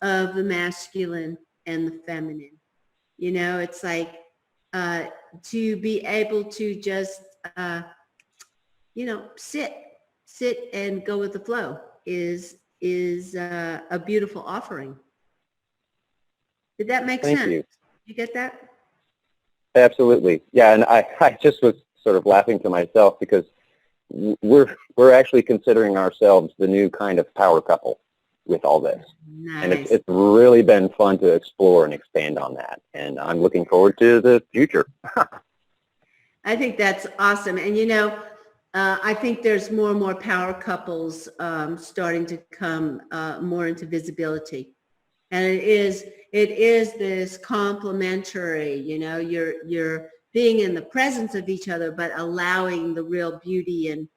of the masculine and the feminine. You know, it's like to be able to just, you know, sit and go with the flow is a beautiful offering. Did that make sense? Thank you. You get that? Absolutely. Yeah, and I just was sort of laughing to myself because we're actually considering ourselves the new kind of power couple. with all this. And Nice. it's really been fun to explore and expand on that. And I'm looking forward to the future. I think that's awesome. And I think there's more and more power couples starting to come more into visibility. And it is this complementary, you're being in the presence of each other, but allowing the real beauty and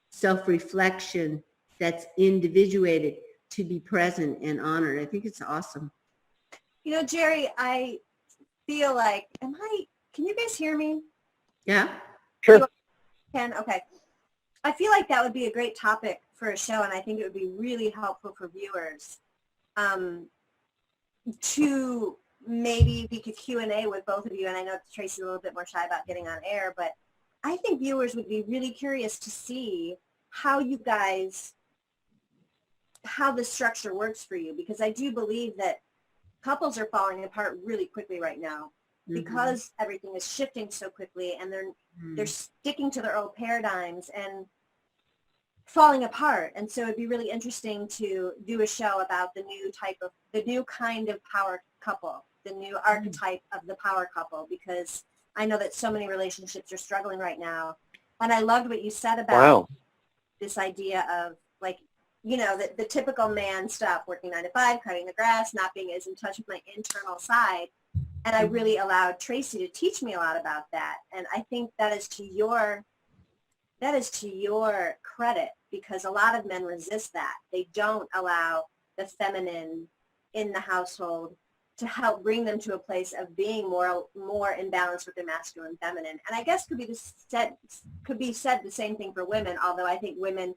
self-reflection that's individuated to be present and honored. I think it's awesome. Jerry, I feel like, can you guys hear me? Yeah. Sure. Okay. I feel like that would be a great topic for a show, and I think it would be really helpful for viewers to maybe we could Q&A with both of you, and I know Tracy's a little bit more shy about getting on air, but I think viewers would be really curious to see how the structure works for you, because I do believe that couples are falling apart really quickly right now because everything is shifting so quickly, and they're sticking to their old paradigms and falling apart. And so it'd be really interesting to do a show about the new kind of power couple, the new archetype of the power couple, because I know that so many relationships are struggling right now. And I loved what you said about this idea of the typical man stuff, working 9 to 5, cutting the grass, not being as in touch with my internal side. And I really allowed Tracy to teach me a lot about that. And I think that is to your credit, because a lot of men resist that. They don't allow the feminine in the household to help bring them to a place of being more in balance with their masculine and feminine. And I guess could be said the same thing for women, although I think women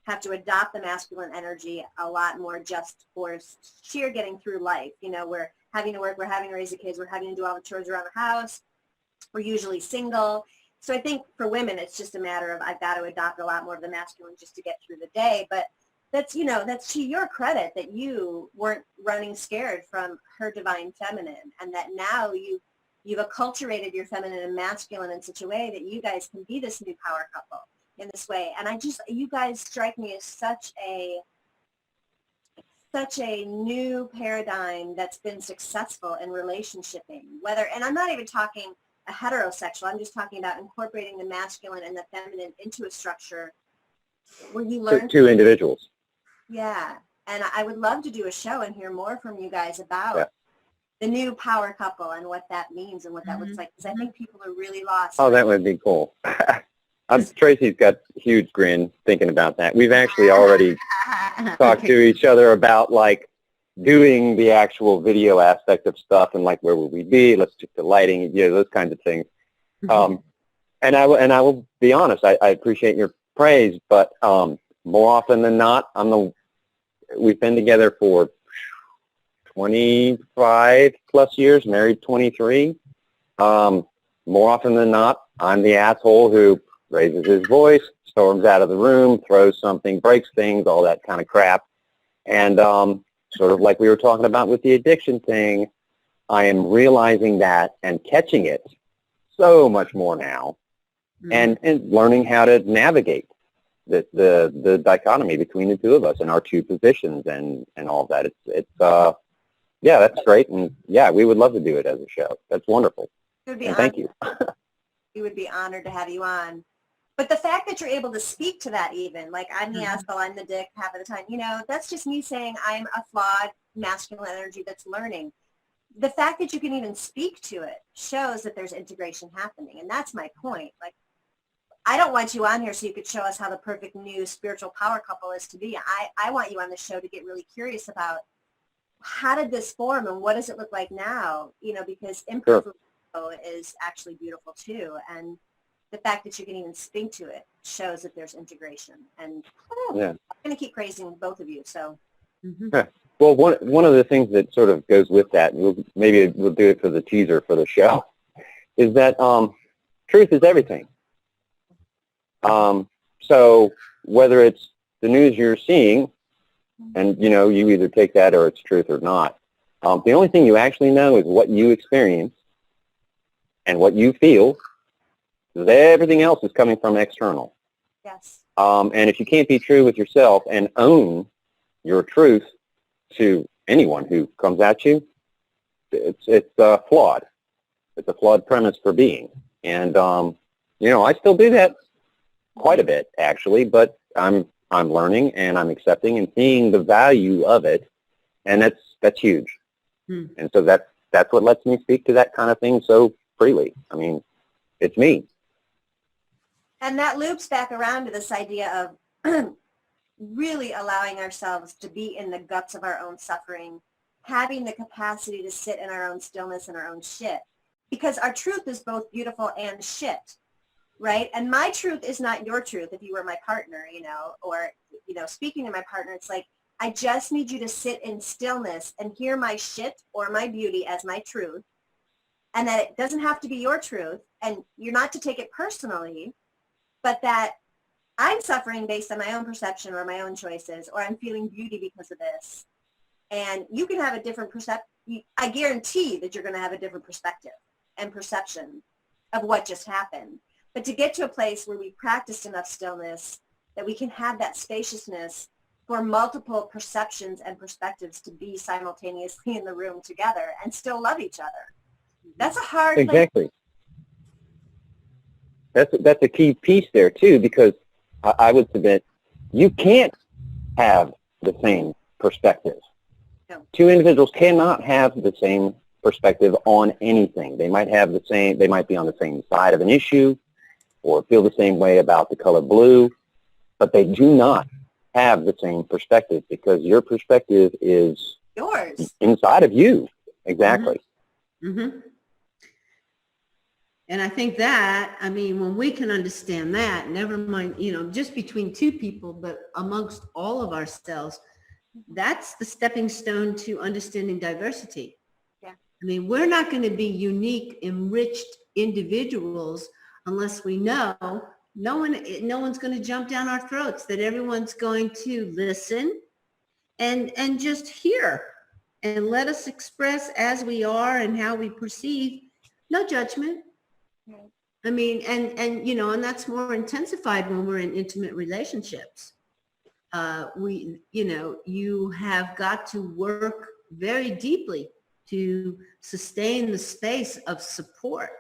have to adopt the masculine energy a lot more just for sheer getting through life. We're having to work, we're having to raise the kids, we're having to do all the chores around the house. We're usually single. So I think for women, it's just a matter of I've got to adopt a lot more of the masculine just to get through the day. But that's to your credit that you weren't running scared from her divine feminine, and that now you've acculturated your feminine and masculine in such a way that you guys can be this new power couple in this way. And you guys strike me as such a new paradigm that's been successful in relationshiping, and I'm not even talking a heterosexual, I'm just talking about incorporating the masculine and the feminine into a structure where you learn two individuals. Yeah. And I would love to do a show and hear more from you guys about the new power couple and what that means and what that looks like, because I think people are really lost. Oh, that would be cool. Tracy's got a huge grin thinking about that. We've actually already talked to each other about doing the actual video aspect of stuff and where would we be? Let's check the lighting, those kinds of things. And I will be honest, I appreciate your praise, but more often than not, we've been together for 25 plus years, married 23. More often than not, I'm the asshole who raises his voice, storms out of the room, throws something, breaks things, all that kind of crap. And sort of like we were talking about with the addiction thing, I am realizing that and catching it so much more now, and learning how to navigate the dichotomy between the two of us and our two positions and all of that. Yeah, that's great. And yeah, we would love to do it as a show. That's wonderful. Thank you. We would be honored to have you on. But the fact that you're able to speak to that, even I'm the asshole, I'm the dick half of the time, that's just me saying I'm a flawed masculine energy that's learning. The fact that you can even speak to it shows that there's integration happening. And that's my point. I don't want you on here so you could show us how the perfect new spiritual power couple is to be. I want you on the show to get really curious about how did this form and what does it look like now? Because imperfect is actually beautiful too. And the fact that you can even speak to it shows that there's integration. And I'm going to keep praising both of you. So. Well, one of the things that sort of goes with that, and maybe we'll do it for the teaser for the show, is that truth is everything. So whether it's the news you're seeing, and you either take that or it's truth or not, the only thing you actually know is what you experience and what you feel. Everything else is coming from external. Yes. And if you can't be true with yourself and own your truth to anyone who comes at you, it's flawed. It's a flawed premise for being. And, I still do that quite a bit, actually, but I'm learning and I'm accepting and seeing the value of it, and that's huge. And so that's what lets me speak to that kind of thing so freely. I mean, it's me. And that loops back around to this idea of really allowing ourselves to be in the guts of our own suffering, having the capacity to sit in our own stillness and our own shit. Because our truth is both beautiful and shit, right? And my truth is not your truth if you were my partner, or, speaking to my partner, it's like, I just need you to sit in stillness and hear my shit or my beauty as my truth. And that it doesn't have to be your truth. And you're not to take it personally, but that I'm suffering based on my own perception or my own choices, or I'm feeling beauty because of this. And you can have a different perception. I guarantee that you're going to have a different perspective and perception of what just happened. But to get to a place where we practiced enough stillness that we can have that spaciousness for multiple perceptions and perspectives to be simultaneously in the room together and still love each other. That's a hard Exactly. That's a key piece there too, because I would submit you can't have the same perspective. No. Two individuals cannot have the same perspective on anything. They might be on the same side of an issue or feel the same way about the color blue, but they do not have the same perspective because your perspective is yours inside of you. Exactly. Mm-hmm. And I think that, when we can understand that, never mind, just between two people, but amongst all of ourselves, that's the stepping stone to understanding diversity. Yeah. We're not going to be unique, enriched individuals unless we know no one's going to jump down our throats, that everyone's going to listen and just hear and let us express as we are and how we perceive. No judgment. Right. And that's more intensified when we're in intimate relationships. You have got to work very deeply to sustain the space of support.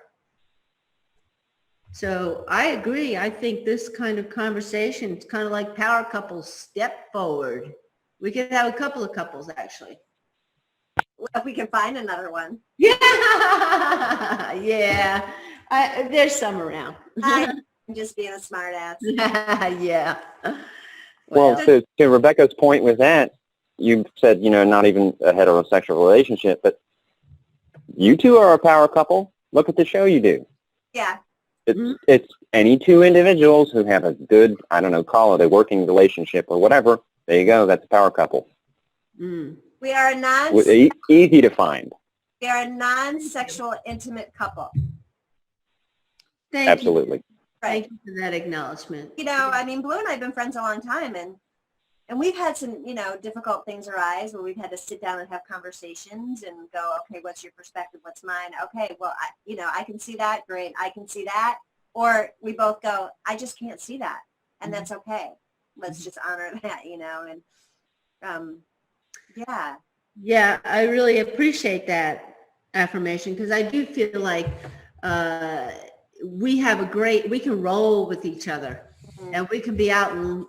So I agree. I think this kind of conversation is kind of like power couples step forward. We could have a couple of couples, actually. Well, if we can find another one. Yeah. Yeah. There's some around. I'm just being a smart ass. Yeah. Well, to Rebecca's point with that, you said, not even a heterosexual relationship, but you two are a power couple. Look at the show you do. Yeah. It's any two individuals who have a good, call it a working relationship or whatever. There you go. That's a power couple. Mm. We are Easy to find. We are a non-sexual intimate couple. Absolutely. Thank you for that acknowledgement. Blue and I have been friends a long time, and we've had some, difficult things arise where we've had to sit down and have conversations and go, okay, what's your perspective? What's mine? Okay, well, I can see that. Great. I can see that. Or we both go, I just can't see that. And that's okay. Let's just honor that, and yeah. Yeah, I really appreciate that affirmation because I do feel like we can roll with each other, and we can be out in,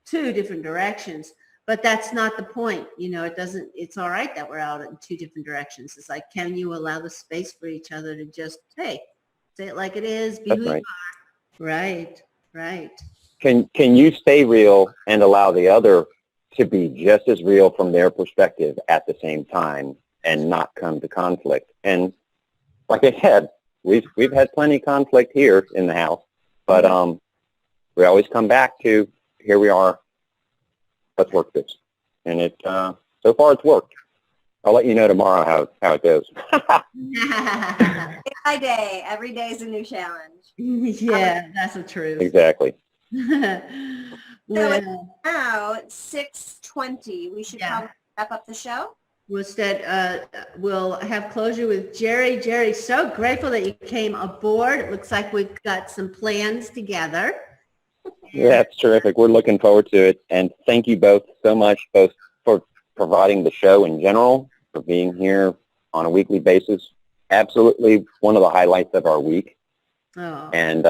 two different directions, but that's not the point. It's all right that we're out in two different directions. It's like, can you allow the space for each other to just, hey, say it like it is, be who you are. Right. Can you stay real and allow the other to be just as real from their perspective at the same time and not come to conflict? And like I said, we've had plenty of conflict here in the house, but we always come back to, here we are, let's work this. And so far it's worked. I'll let you know tomorrow how it goes. Day by day, every day is a new challenge. Yeah, that's the truth. Exactly. So it's now 6:20. We should probably wrap up the show. We'll have closure with Jerry. Jerry, so grateful that you came aboard. It looks like we've got some plans together. Yeah, it's terrific. We're looking forward to it. And thank you both so much, both for providing the show in general, for being here on a weekly basis. Absolutely one of the highlights of our week. Oh. And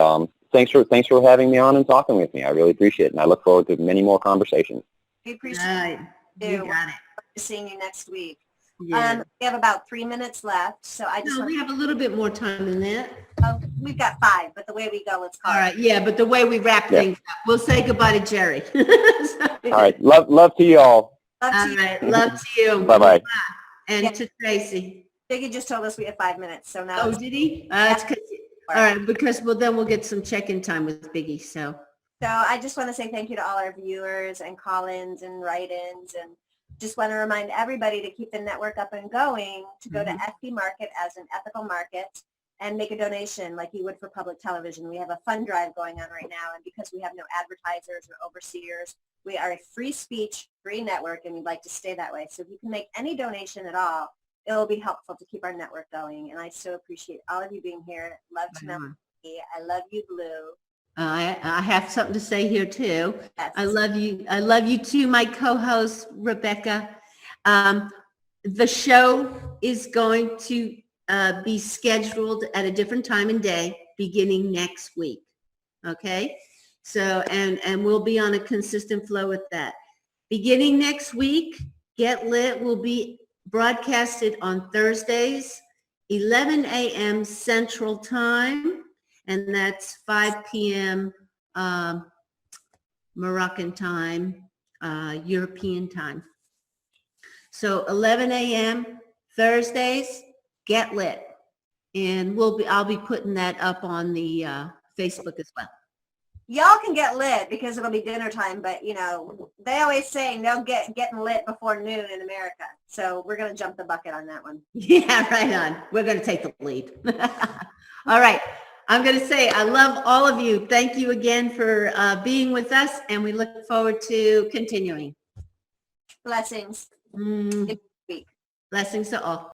thanks for having me on and talking with me. I really appreciate it. And I look forward to many more conversations. We appreciate Right. You got it. seeing you next week. Yeah. We have about 3 minutes left, so I just No, we have a little bit more time than that. we've got 5, but the way we go, let's call All it. right. Yeah, but the way we wrap things up, we'll say goodbye to Jerry. All right. Love to you all. Love All to you. right. Love to you. Bye-bye. And Yeah. to Tracy. Biggie just told us we have 5 minutes, so now Oh, did he? That's 'cause- all right, because then we'll get some check-in time with Biggie. So I just want to say thank you to all our viewers and call-ins and write-ins, and just want to remind everybody to keep the network up and going, to go to FP Market as an ethical market and make a donation like you would for public television. We have a fund drive going on right now, and because we have no advertisers or overseers, we are a free speech, free network, and we'd like to stay that way. So if you can make any donation at all, it will be helpful to keep our network going. And I so appreciate all of you being here. Love to know. I love you, Blue. I have something to say here too. Yes. I love you. I love you too, my co-host, Rebecca. The show is going to be scheduled at a different time and day beginning next week. Okay? So, and we'll be on a consistent flow with that. Beginning next week, Get Lit will be broadcasted on Thursdays, 11 a.m. Central Time, and that's 5 p.m. Moroccan time, European time. So 11 a.m. Thursdays, Get Lit, and I'll be putting that up on the Facebook as well. Y'all can get lit because it'll be dinner time, but you know, they always say no getting lit before noon in America. So we're going to jump the bucket on that one. Yeah, right on. We're going to take the lead. All right. I'm going to say I love all of you. Thank you again for being with us, and we look forward to continuing. Blessings. Blessings to all.